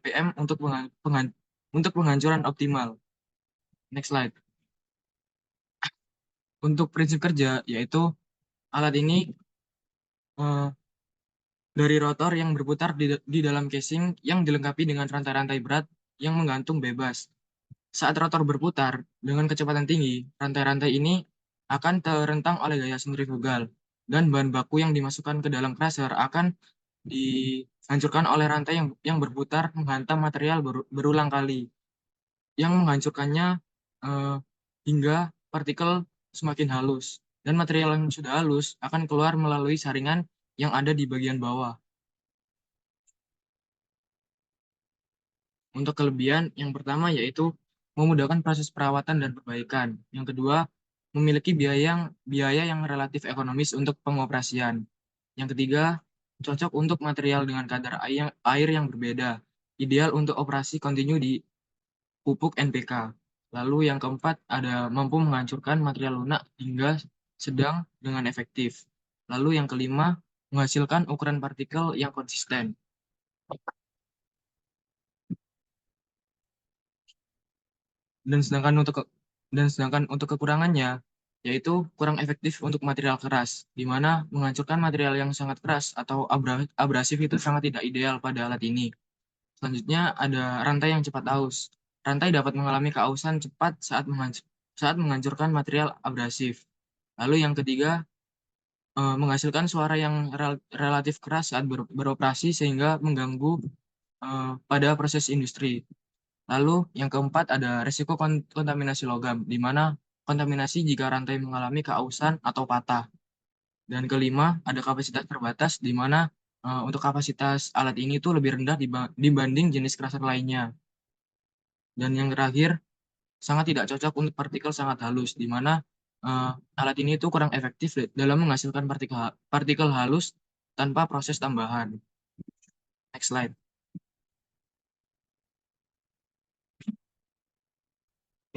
rpm untuk penghancuran optimal. Next slide. Untuk prinsip kerja, yaitu alat ini dari rotor yang berputar di dalam casing yang dilengkapi dengan rantai-rantai berat yang menggantung bebas. Saat rotor berputar dengan kecepatan tinggi, rantai-rantai ini akan terentang oleh gaya sentrifugal, dan bahan baku yang dimasukkan ke dalam crusher akan dihancurkan oleh rantai yang berputar menghantam material berulang kali, yang menghancurkannya hingga partikel semakin halus. Dan material yang sudah halus akan keluar melalui saringan yang ada di bagian bawah. Untuk kelebihan, yang pertama yaitu memudahkan proses perawatan dan perbaikan. Yang kedua, memiliki biaya yang relatif ekonomis untuk pengoperasian. Yang ketiga, cocok untuk material dengan kadar air yang berbeda, ideal untuk operasi kontinu di pupuk NPK. Lalu yang keempat, ada mampu menghancurkan material lunak hingga sedang dengan efektif. Lalu yang kelima, menghasilkan ukuran partikel yang konsisten. Dan sedangkan untuk kekurangannya, yaitu kurang efektif untuk material keras, di mana menghancurkan material yang sangat keras atau abrasif itu sangat tidak ideal pada alat ini. Selanjutnya ada rantai yang cepat aus. Rantai dapat mengalami keausan cepat saat menghancurkan material abrasif. Lalu yang ketiga, menghasilkan suara yang relatif keras saat beroperasi sehingga mengganggu pada proses industri. Lalu yang keempat ada risiko kontaminasi logam, di mana kontaminasi jika rantai mengalami keausan atau patah. Dan kelima ada kapasitas terbatas, di mana untuk kapasitas alat ini tuh lebih rendah dibanding jenis crusher lainnya. Dan yang terakhir, sangat tidak cocok untuk partikel sangat halus, di mana alat ini tuh kurang efektif dalam menghasilkan partikel halus tanpa proses tambahan. Next slide.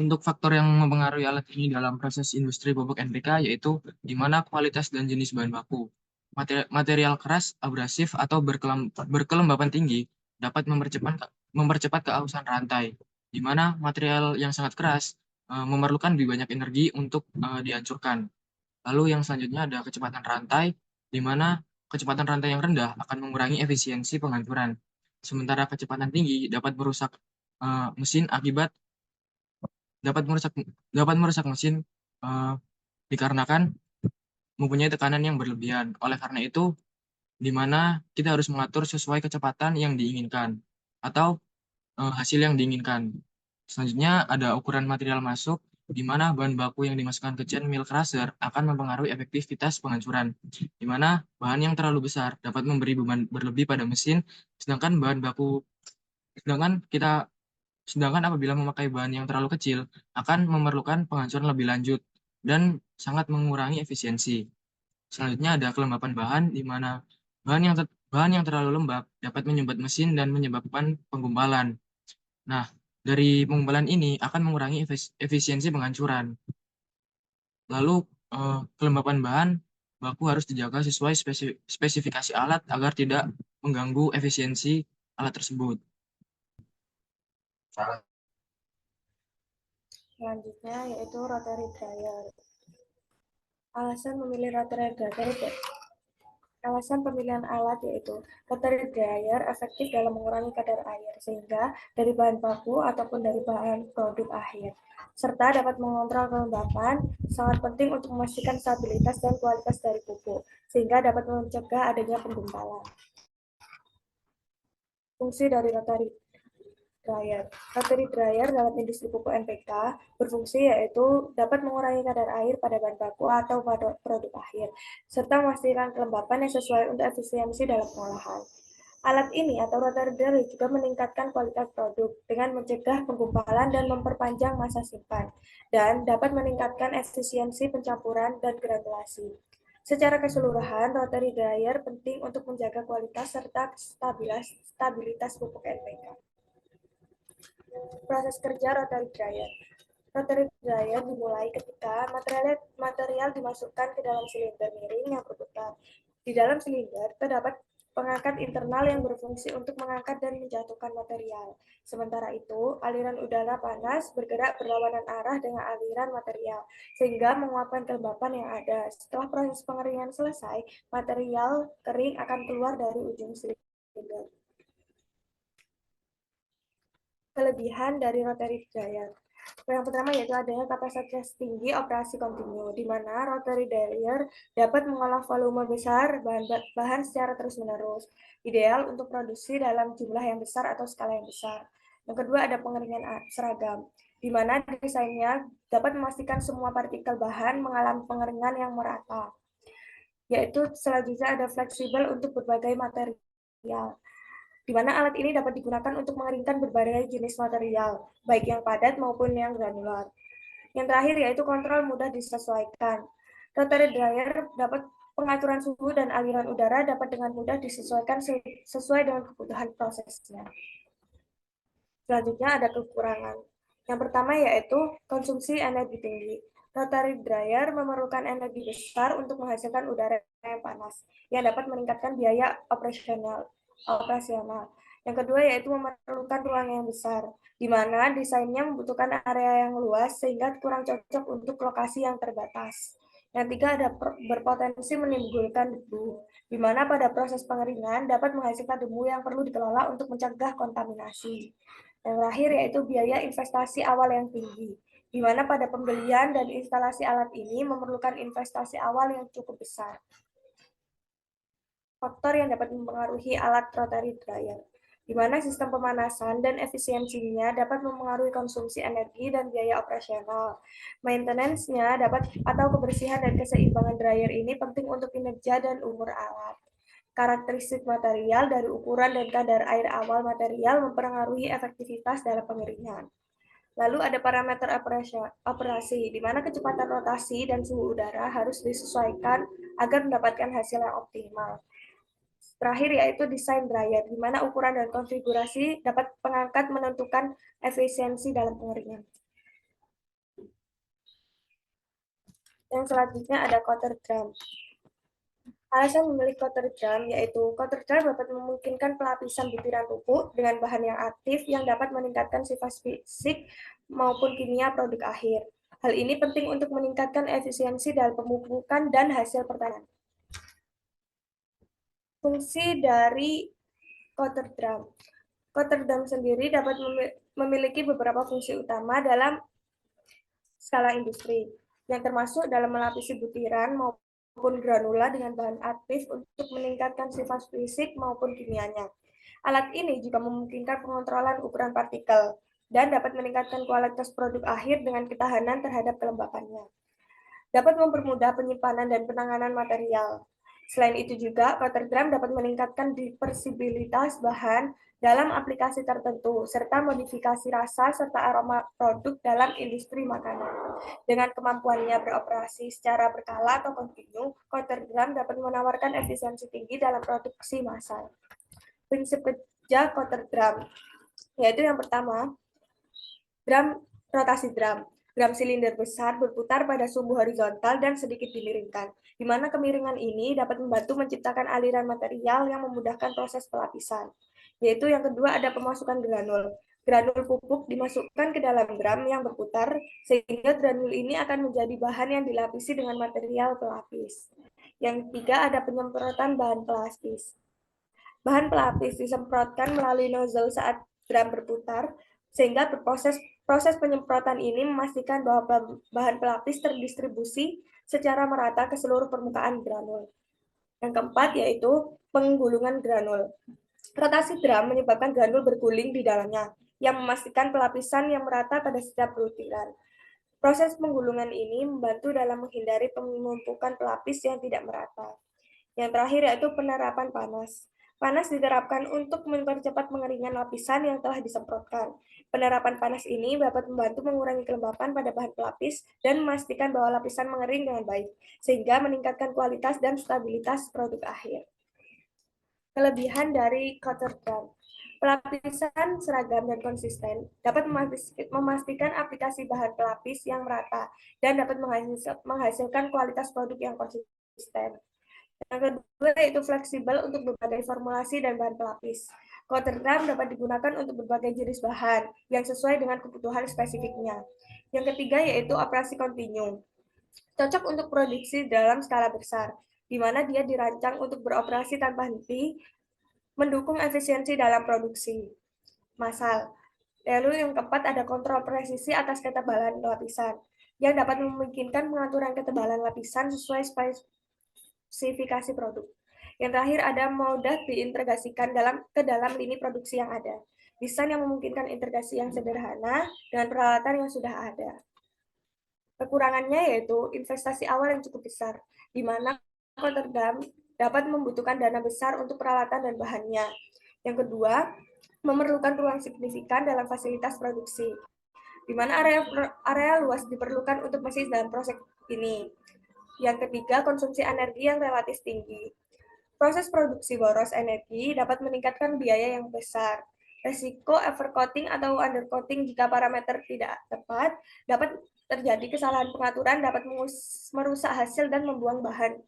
Untuk faktor yang mempengaruhi alat ini dalam proses industri pupuk NPK yaitu di mana kualitas dan jenis bahan baku. Material keras, abrasif, atau berkelembapan tinggi dapat mempercepat keausan rantai, di mana material yang sangat keras memerlukan lebih banyak energi untuk dihancurkan. Lalu yang selanjutnya ada kecepatan rantai, di mana kecepatan rantai yang rendah akan mengurangi efisiensi penghancuran. Sementara kecepatan tinggi dapat merusak mesin dapat merusak mesin dikarenakan mempunyai tekanan yang berlebihan. Oleh karena itu, di mana kita harus mengatur sesuai kecepatan yang diinginkan atau hasil yang diinginkan. Selanjutnya ada ukuran material masuk, di mana bahan baku yang dimasukkan ke chain mill crusher akan mempengaruhi efektivitas penghancuran, di mana bahan yang terlalu besar dapat memberi beban berlebih pada mesin, sedangkan apabila memakai bahan yang terlalu kecil, akan memerlukan penghancuran lebih lanjut dan sangat mengurangi efisiensi. Selanjutnya ada kelembapan bahan, di mana bahan yang terlalu lembab dapat menyumbat mesin dan menyebabkan penggumpalan. Nah, dari penggumpalan ini akan mengurangi efisiensi penghancuran. Lalu, kelembapan bahan baku harus dijaga sesuai spesifikasi alat agar tidak mengganggu efisiensi alat tersebut. Selanjutnya yaitu rotary dryer. Alasan memilih rotary dryer Alasan pemilihan alat yaitu rotary dryer efektif dalam mengurangi kadar air sehingga dari bahan baku ataupun dari bahan produk akhir, serta dapat mengontrol kelembapan, sangat penting untuk memastikan stabilitas dan kualitas dari pupuk sehingga dapat mencegah adanya penggumpalan. Fungsi dari rotary dryer. Rotary dryer dalam industri pupuk NPK berfungsi yaitu dapat mengurangi kadar air pada bahan baku atau pada produk akhir, serta memastikan kelembapan yang sesuai untuk efisiensi dalam pengolahan. Alat ini atau rotary dryer juga meningkatkan kualitas produk dengan mencegah penggumpalan dan memperpanjang masa simpan, dan dapat meningkatkan efisiensi pencampuran dan granulasi. Secara keseluruhan, rotary dryer penting untuk menjaga kualitas serta stabilitas pupuk NPK. Proses kerja rotary dryer. Rotary dryer dimulai ketika material dimasukkan ke dalam silinder miring yang berputar. Di dalam silinder terdapat pengangkat internal yang berfungsi untuk mengangkat dan menjatuhkan material. Sementara itu, aliran udara panas bergerak berlawanan arah dengan aliran material, sehingga menguapkan kelembapan yang ada. Setelah proses pengeringan selesai, material kering akan keluar dari ujung silinder. Kelebihan dari rotary dryer. Yang pertama yaitu adanya kapasitas tinggi operasi kontinu, di mana rotary dryer dapat mengolah volume besar bahan secara terus-menerus, ideal untuk produksi dalam jumlah yang besar atau skala yang besar. Yang kedua ada pengeringan seragam, di mana desainnya dapat memastikan semua partikel bahan mengalami pengeringan yang merata. Yaitu selanjutnya ada fleksibel untuk berbagai material, di mana alat ini dapat digunakan untuk mengeringkan berbagai jenis material, baik yang padat maupun yang granular. Yang terakhir yaitu kontrol mudah disesuaikan. Rotary dryer dapat pengaturan suhu dan aliran udara dapat dengan mudah disesuaikan sesuai dengan kebutuhan prosesnya. Selanjutnya ada kekurangan. Yang pertama yaitu konsumsi energi tinggi. Rotary dryer memerlukan energi besar untuk menghasilkan udara yang panas, yang dapat meningkatkan biaya operasional. Yang kedua yaitu memerlukan ruang yang besar, di mana desainnya membutuhkan area yang luas sehingga kurang cocok untuk lokasi yang terbatas. Yang ketiga ada berpotensi menimbulkan debu, di mana pada proses pengeringan dapat menghasilkan debu yang perlu dikelola untuk mencegah kontaminasi. Yang terakhir yaitu biaya investasi awal yang tinggi, di mana pada pembelian dan instalasi alat ini memerlukan investasi awal yang cukup besar. Faktor yang dapat mempengaruhi alat rotary dryer, di mana sistem pemanasan dan efisiensinya dapat mempengaruhi konsumsi energi dan biaya operasional. Maintenance-nya atau kebersihan dan keseimbangan dryer ini penting untuk kinerja dan umur alat. Karakteristik material dari ukuran dan kadar air awal material mempengaruhi efektivitas dalam pengeringan. Lalu ada parameter operasi, di mana kecepatan rotasi dan suhu udara harus disesuaikan agar mendapatkan hasil yang optimal. Terakhir yaitu desain dryer, di mana ukuran dan konfigurasi dapat pengangkat menentukan efisiensi dalam pengeringan. Yang selanjutnya ada coater drum. Alasan memilih coater drum yaitu coater drum dapat memungkinkan pelapisan butiran pupuk dengan bahan yang aktif yang dapat meningkatkan sifat fisik maupun kimia produk akhir. Hal ini penting untuk meningkatkan efisiensi dalam pemupukan dan hasil pertanian. Fungsi dari coater drum. Coater drum sendiri dapat memiliki beberapa fungsi utama dalam skala industri, yang termasuk dalam melapisi butiran maupun granula dengan bahan aktif untuk meningkatkan sifat fisik maupun kimianya. Alat ini juga memungkinkan pengontrolan ukuran partikel dan dapat meningkatkan kualitas produk akhir dengan ketahanan terhadap kelembapannya. Dapat mempermudah penyimpanan dan penanganan material. Selain itu juga, coater drum dapat meningkatkan diversibilitas bahan dalam aplikasi tertentu, serta modifikasi rasa serta aroma produk dalam industri makanan. Dengan kemampuannya beroperasi secara berkala atau kontinu, coater drum dapat menawarkan efisiensi tinggi dalam produksi massal. Prinsip kerja coater drum, yaitu yang pertama, rotasi drum. Drum silinder besar berputar pada sumbu horizontal dan sedikit dimiringkan, di mana kemiringan ini dapat membantu menciptakan aliran material yang memudahkan proses pelapisan. Yaitu yang kedua ada pemasukan granul. Granul pupuk dimasukkan ke dalam drum yang berputar, sehingga granul ini akan menjadi bahan yang dilapisi dengan material pelapis. Yang ketiga, ada penyemprotan bahan pelapis. Bahan pelapis disemprotkan melalui nozzle saat drum berputar, sehingga proses penyemprotan ini memastikan bahwa bahan pelapis terdistribusi secara merata ke seluruh permukaan granul. Yang keempat yaitu penggulungan granul. Rotasi drum menyebabkan granul berguling di dalamnya, yang memastikan pelapisan yang merata pada setiap butiran. Proses penggulungan ini membantu dalam menghindari penumpukan pelapis yang tidak merata. Yang terakhir yaitu penerapan panas. Panas diterapkan untuk mempercepat pengeringan lapisan yang telah disemprotkan. Penerapan panas ini dapat membantu mengurangi kelembapan pada bahan pelapis dan memastikan bahwa lapisan mengering dengan baik, sehingga meningkatkan kualitas dan stabilitas produk akhir. Kelebihan dari coater drum. Pelapisan seragam dan konsisten dapat memastikan aplikasi bahan pelapis yang merata dan dapat menghasilkan kualitas produk yang konsisten. Yang kedua yaitu fleksibel untuk berbagai formulasi dan bahan pelapis. Coater drum dapat digunakan untuk berbagai jenis bahan yang sesuai dengan kebutuhan spesifiknya. Yang ketiga yaitu operasi kontinu. Cocok untuk produksi dalam skala besar, di mana dia dirancang untuk beroperasi tanpa henti, mendukung efisiensi dalam produksi massal. Lalu yang keempat ada kontrol presisi atas ketebalan lapisan, yang dapat memungkinkan pengaturan ketebalan lapisan sesuai spesifikasi produk. Yang terakhir ada mudah diintegrasikan ke dalam lini produksi yang ada. Desain yang memungkinkan integrasi yang sederhana dengan peralatan yang sudah ada. Kekurangannya yaitu investasi awal yang cukup besar, di mana coater drum dapat membutuhkan dana besar untuk peralatan dan bahannya. Yang kedua, memerlukan ruang signifikan dalam fasilitas produksi, di mana area luas diperlukan untuk mesin dalam proses ini. Yang ketiga, konsumsi energi yang relatif tinggi. Proses produksi boros energi dapat meningkatkan biaya yang besar. Resiko overcoating atau undercoating jika parameter tidak tepat dapat terjadi kesalahan pengaturan dapat merusak hasil dan membuang bahan.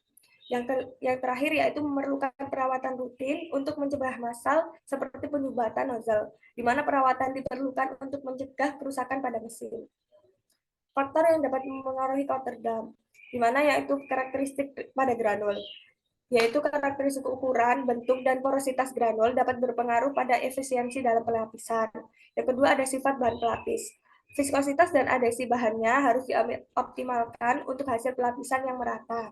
Yang terakhir yaitu memerlukan perawatan rutin untuk mencegah massal seperti penyumbatan nozzle, di mana perawatan diperlukan untuk mencegah kerusakan pada mesin. Faktor yang dapat mempengaruhi coater drum, di mana yaitu karakteristik pada granul, yaitu karakteristik ukuran, bentuk, dan porositas granul dapat berpengaruh pada efisiensi dalam pelapisan. Yang kedua ada sifat bahan pelapis. Viskositas dan adhesi bahannya harus dioptimalkan untuk hasil pelapisan yang merata.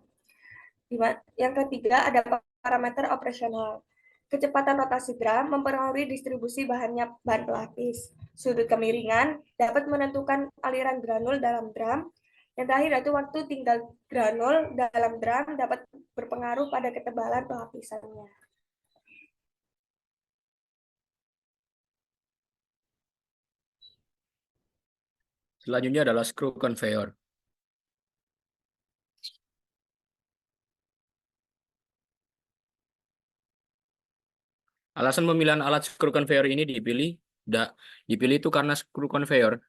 Yang ketiga ada parameter operasional. Kecepatan rotasi drum mempengaruhi distribusi bahan pelapis. Sudut kemiringan dapat menentukan aliran granul dalam drum. Yang terakhir yaitu waktu tinggal granul dalam drum dapat berpengaruh pada ketebalan pelapisannya. Selanjutnya adalah screw conveyor. Alasan pemilihan alat screw conveyor ini dipilih itu karena screw conveyor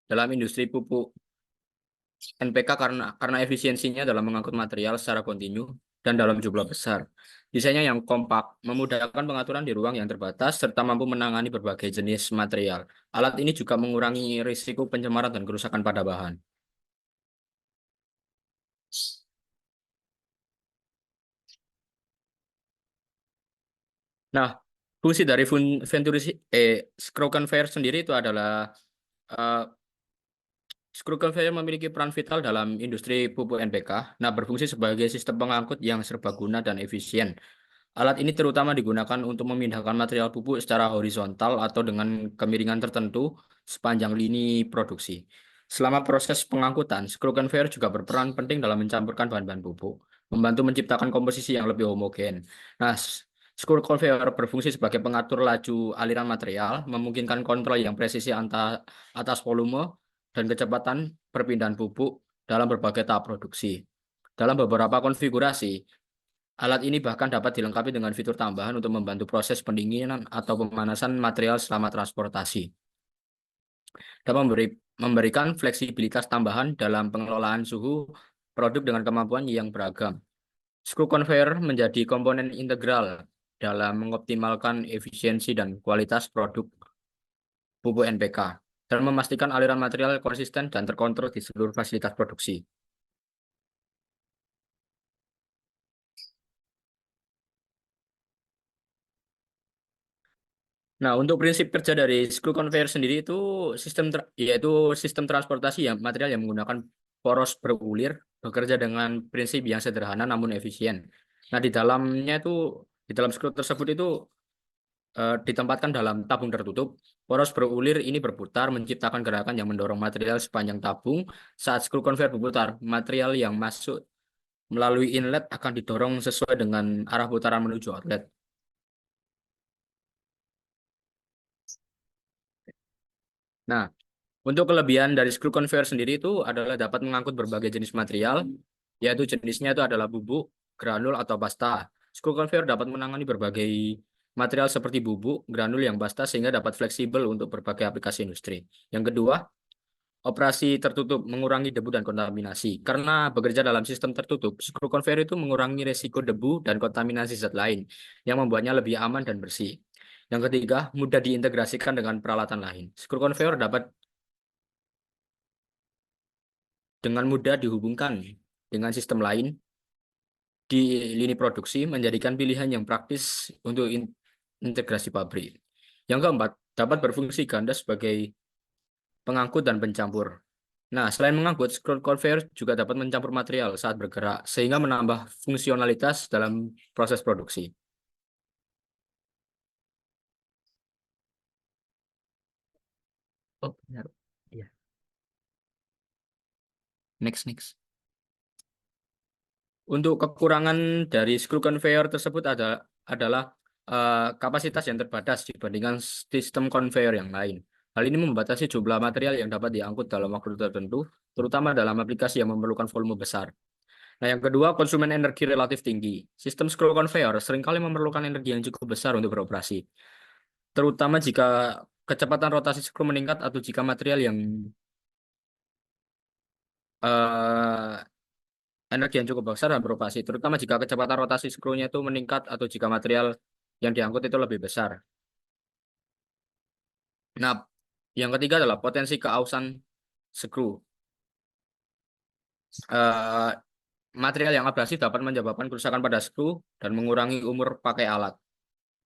dalam industri pupuk NPK karena efisiensinya dalam mengangkut material secara kontinu dan dalam jumlah besar. Desainnya yang kompak, memudahkan pengaturan di ruang yang terbatas, serta mampu menangani berbagai jenis material. Alat ini juga mengurangi risiko pencemaran dan kerusakan pada bahan. Nah, fungsi dari screw conveyor sendiri itu adalah screw conveyor memiliki peran vital dalam industri pupuk NPK. Nah, berfungsi sebagai sistem pengangkut yang serbaguna dan efisien. Alat ini terutama digunakan untuk memindahkan material pupuk secara horizontal atau dengan kemiringan tertentu sepanjang lini produksi. Selama proses pengangkutan, screw conveyor juga berperan penting dalam mencampurkan bahan-bahan pupuk, membantu menciptakan komposisi yang lebih homogen. Nah, screw conveyor berfungsi sebagai pengatur laju aliran material, memungkinkan kontrol yang presisi atas volume dan kecepatan perpindahan pupuk dalam berbagai tahap produksi. Dalam beberapa konfigurasi, alat ini bahkan dapat dilengkapi dengan fitur tambahan untuk membantu proses pendinginan atau pemanasan material selama transportasi. Dapat memberikan fleksibilitas tambahan dalam pengelolaan suhu produk dengan kemampuan yang beragam. Screw conveyor menjadi komponen integral dalam mengoptimalkan efisiensi dan kualitas produk pupuk NPK dan memastikan aliran material konsisten dan terkontrol di seluruh fasilitas produksi. Nah, untuk prinsip kerja dari screw conveyor sendiri itu yaitu sistem transportasi yang material yang menggunakan poros berulir bekerja dengan prinsip yang sederhana namun efisien. Nah, di dalam screw tersebut itu ditempatkan dalam tabung tertutup. Poros berulir ini berputar menciptakan gerakan yang mendorong material sepanjang tabung. Saat screw conveyor berputar, material yang masuk melalui inlet akan didorong sesuai dengan arah putaran menuju outlet. Nah, untuk kelebihan dari screw conveyor sendiri itu adalah dapat mengangkut berbagai jenis material, yaitu jenisnya itu adalah bubuk, granul, atau pasta. Screw conveyor dapat menangani berbagai material seperti bubuk, granul yang pasta sehingga dapat fleksibel untuk berbagai aplikasi industri. Yang kedua, operasi tertutup mengurangi debu dan kontaminasi. Karena bekerja dalam sistem tertutup, screw conveyor itu mengurangi resiko debu dan kontaminasi zat lain yang membuatnya lebih aman dan bersih. Yang ketiga, mudah diintegrasikan dengan peralatan lain. Screw conveyor dapat dengan mudah dihubungkan dengan sistem lain di lini produksi, menjadikan pilihan yang praktis untuk integrasi pabrik. Yang keempat, dapat berfungsi ganda sebagai pengangkut dan pencampur. Nah, selain mengangkut, screw conveyor juga dapat mencampur material saat bergerak, sehingga menambah fungsionalitas dalam proses produksi. Oh, benar. Iya. Next. Untuk kekurangan dari screw conveyor tersebut adalah kapasitas yang terbatas dibandingkan sistem conveyor yang lain. Hal ini membatasi jumlah material yang dapat diangkut dalam waktu tertentu, terutama dalam aplikasi yang memerlukan volume besar. Nah, yang kedua, konsumen energi relatif tinggi. Sistem screw conveyor seringkali memerlukan energi yang cukup besar untuk beroperasi, terutama jika kecepatan rotasi screw meningkat atau jika material yang eh, energi yang cukup besar dan beroperasi, terutama jika kecepatan rotasi skrunya itu meningkat atau jika material yang diangkut itu lebih besar. Nah, yang ketiga adalah potensi keausan skru. Eh, Material yang abrasif dapat menyebabkan kerusakan pada skru dan mengurangi umur pakai alat.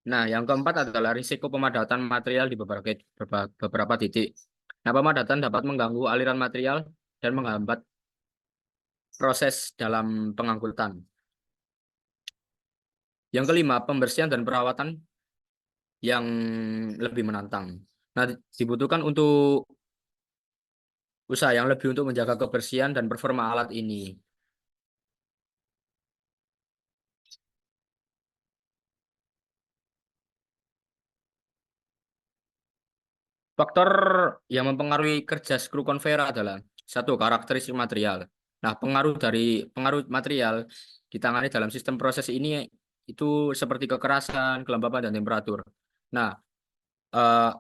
Nah, yang keempat adalah risiko pemadatan material di beberapa titik. Nah, pemadatan dapat mengganggu aliran material dan menghambat proses dalam pengangkutan. Yang kelima, pembersihan dan perawatan yang lebih menantang. Nah, dibutuhkan untuk usaha yang lebih untuk menjaga kebersihan dan performa alat ini. Faktor yang mempengaruhi kerja screw conveyor adalah satu, karakteristik material. Nah, pengaruh material ditangani dalam sistem proses ini itu seperti kekerasan, kelembapan, dan temperatur. Nah, eh,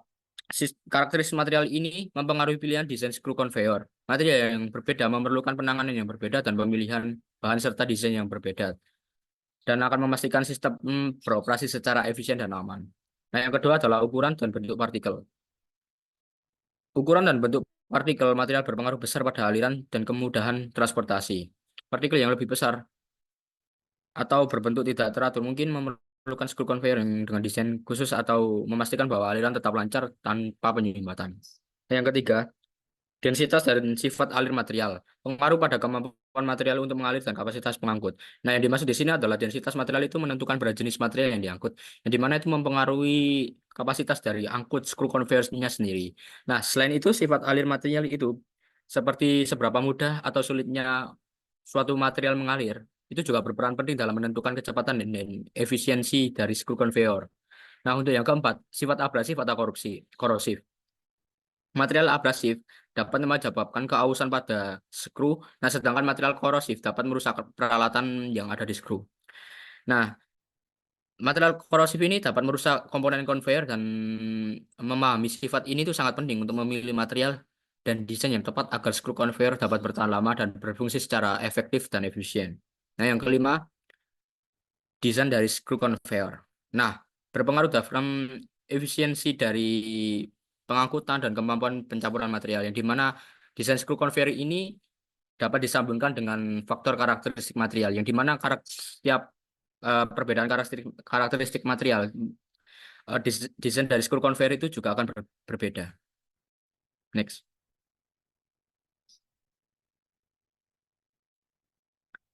karakteristik material ini mempengaruhi pilihan desain screw conveyor. Material yang berbeda memerlukan penanganan yang berbeda dan pemilihan bahan serta desain yang berbeda, dan akan memastikan sistem beroperasi secara efisien dan aman. Nah, yang kedua adalah ukuran dan bentuk partikel. Ukuran dan bentuk partikel material berpengaruh besar pada aliran dan kemudahan transportasi. Partikel yang lebih besar atau berbentuk tidak teratur mungkin memerlukan screw conveyor yang dengan desain khusus atau memastikan bahwa aliran tetap lancar tanpa penyumbatan. Yang ketiga, densitas dan sifat alir material. Pengaruh pada kemampuan material untuk mengalir dan kapasitas pengangkut. Nah, yang dimaksud di sini adalah densitas material itu menentukan berat jenis material yang diangkut, yang dimana itu mempengaruhi kapasitas dari angkut screw conveyor-nya sendiri. Nah, selain itu, sifat alir material itu seperti seberapa mudah atau sulitnya suatu material mengalir, itu juga berperan penting dalam menentukan kecepatan dan efisiensi dari screw conveyor. Nah, untuk yang keempat, sifat abrasif atau korosif. Material abrasif dapat menyebabkan keausan pada skru, nah sedangkan material korosif dapat merusak peralatan yang ada di skru. Nah, material korosif ini dapat merusak komponen conveyor dan memahami sifat ini itu sangat penting untuk memilih material dan desain yang tepat agar skru conveyor dapat bertahan lama dan berfungsi secara efektif dan efisien. Nah, yang kelima, desain dari screw conveyor. Nah, berpengaruh dalam efisiensi dari pengangkutan, dan kemampuan pencampuran material, yang dimana desain screw conveyor ini dapat disambungkan dengan faktor karakteristik material, yang dimana setiap perbedaan karakteristik material desain dari screw conveyor itu juga akan berbeda. Next.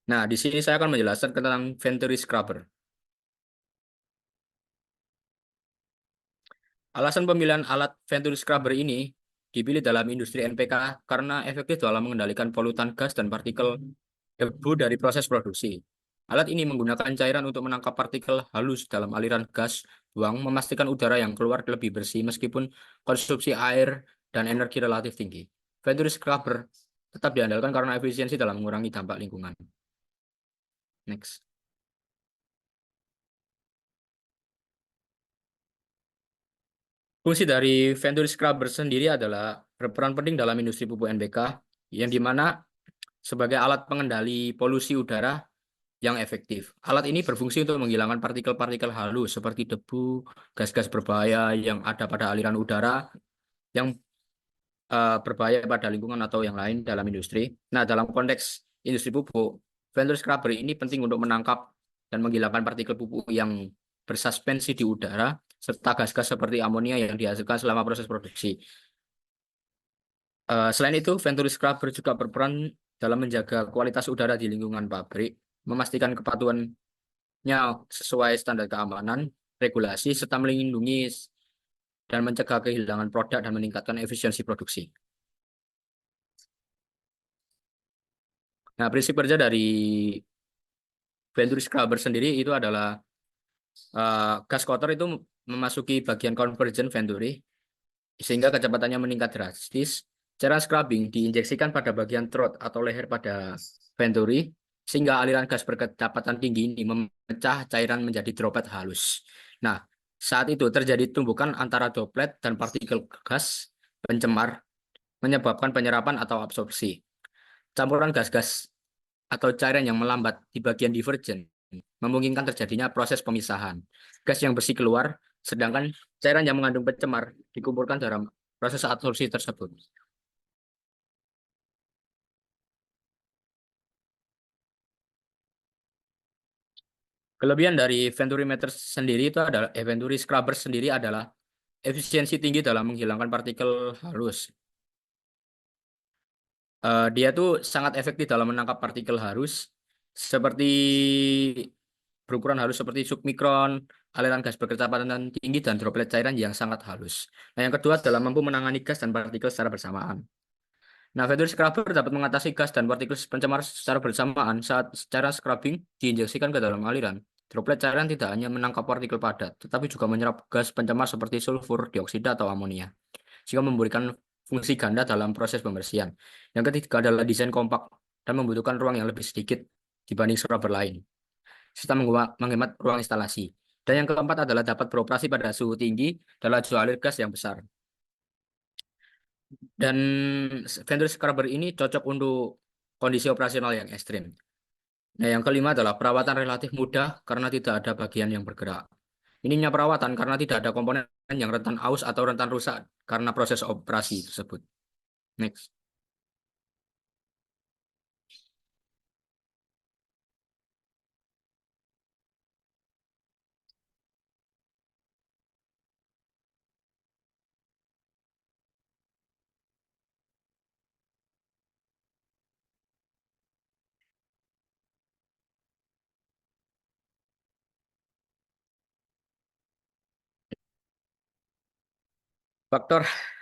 Nah, di sini saya akan menjelaskan tentang Venturi scrubber. Alasan pemilihan alat Venturi scrubber ini dipilih dalam industri NPK karena efektif dalam mengendalikan polutan gas dan partikel debu dari proses produksi. Alat ini menggunakan cairan untuk menangkap partikel halus dalam aliran gas buang, memastikan udara yang keluar lebih bersih meskipun konsumsi air dan energi relatif tinggi. Venturi scrubber tetap diandalkan karena efisiensi dalam mengurangi dampak lingkungan. Next. Fungsi dari Venturi scrubber sendiri adalah berperan penting dalam industri pupuk NPK, yang dimana sebagai alat pengendali polusi udara yang efektif. Alat ini berfungsi untuk menghilangkan partikel-partikel halus seperti debu, gas-gas berbahaya yang ada pada aliran udara yang berbahaya pada lingkungan atau yang lain dalam industri. Nah, dalam konteks industri pupuk, Venturi scrubber ini penting untuk menangkap dan menghilangkan partikel pupuk yang bersuspensi di udara serta gas-gas seperti amonia yang dihasilkan selama proses produksi. Selain itu, Venturi scrubber juga berperan dalam menjaga kualitas udara di lingkungan pabrik, memastikan kepatuhannya sesuai standar keamanan, regulasi, serta melindungi dan mencegah kehilangan produk dan meningkatkan efisiensi produksi. Nah, prinsip kerja dari Venturi scrubber sendiri itu adalah gas kotor itu memasuki bagian convergent Venturi sehingga kecepatannya meningkat drastis. Cara scrubbing diinjeksikan pada bagian throat atau leher pada Venturi sehingga aliran gas berkecepatan tinggi ini memecah cairan menjadi droplet halus. Nah, saat itu terjadi tumbukan antara droplet dan partikel gas pencemar menyebabkan penyerapan atau absorpsi. Campuran gas-gas atau cairan yang melambat di bagian divergen memungkinkan terjadinya proses pemisahan. Gas yang bersih keluar, sedangkan cairan yang mengandung pencemar dikumpulkan dalam proses absorpsi tersebut. Kelebihan dari Venturi meter sendiri itu adalah Venturi scrubber sendiri adalah efisiensi tinggi dalam menghilangkan partikel halus. Dia tuh sangat efektif dalam menangkap partikel halus seperti berukuran halus seperti submikron, aliran gas berkecepatan tinggi, dan droplet cairan yang sangat halus. Nah, yang kedua adalah mampu menangani gas dan partikel secara bersamaan. Nah, Venturi scrubber dapat mengatasi gas dan partikel pencemar secara bersamaan saat secara scrubbing diinjeksikan ke dalam aliran. Droplet cairan tidak hanya menangkap partikel padat, tetapi juga menyerap gas pencemar seperti sulfur, dioksida, atau amonia, sehingga memberikan fungsi ganda dalam proses pembersihan. Yang ketiga adalah desain kompak dan membutuhkan ruang yang lebih sedikit dibanding scrubber lain, serta menghemat ruang instalasi. Dan yang keempat adalah dapat beroperasi pada suhu tinggi dan laju alir gas yang besar. Dan Venturi scrubber ini cocok untuk kondisi operasional yang ekstrim. Nah, yang kelima adalah perawatan relatif mudah karena tidak ada bagian yang bergerak. Ininya perawatan karena tidak ada komponen yang rentan aus atau rentan rusak karena proses operasi tersebut. Next.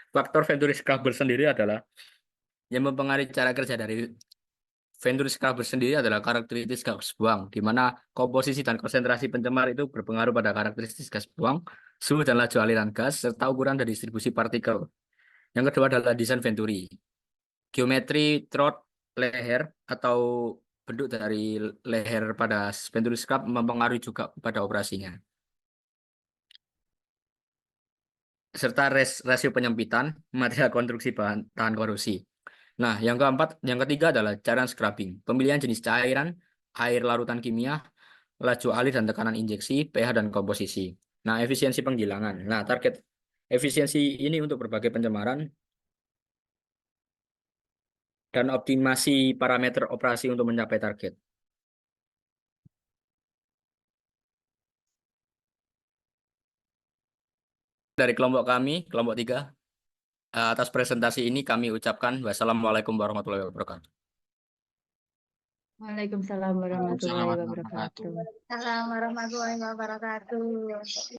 Faktor Venturi scrubber sendiri adalah yang mempengaruhi cara kerja dari Venturi scrubber sendiri adalah karakteristik gas buang, di mana komposisi dan konsentrasi pencemar itu berpengaruh pada karakteristik gas buang, suhu dan laju aliran gas, serta ukuran dan distribusi partikel. Yang kedua adalah desain Venturi. Geometri throat leher atau bentuk dari leher pada Venturi scrub mempengaruhi juga pada operasinya. Serta rasio penyempitan, material konstruksi bahan tahan korosi. Nah, yang ketiga adalah cairan scrubbing. Pemilihan jenis cairan, air larutan kimia, laju alir dan tekanan injeksi, pH dan komposisi. Nah, efisiensi penggilangan. Nah, target efisiensi ini untuk berbagai pencemaran dan optimasi parameter operasi untuk mencapai target. Dari kelompok kami, kelompok 3, atas presentasi ini kami ucapkan wassalamualaikum warahmatullahi wabarakatuh. Waalaikumsalam warahmatullahi Waalaikumsalam warahmatullahi wabarakatuh. wabarakatuh. Assalamualaikum warahmatullahi wabarakatuh.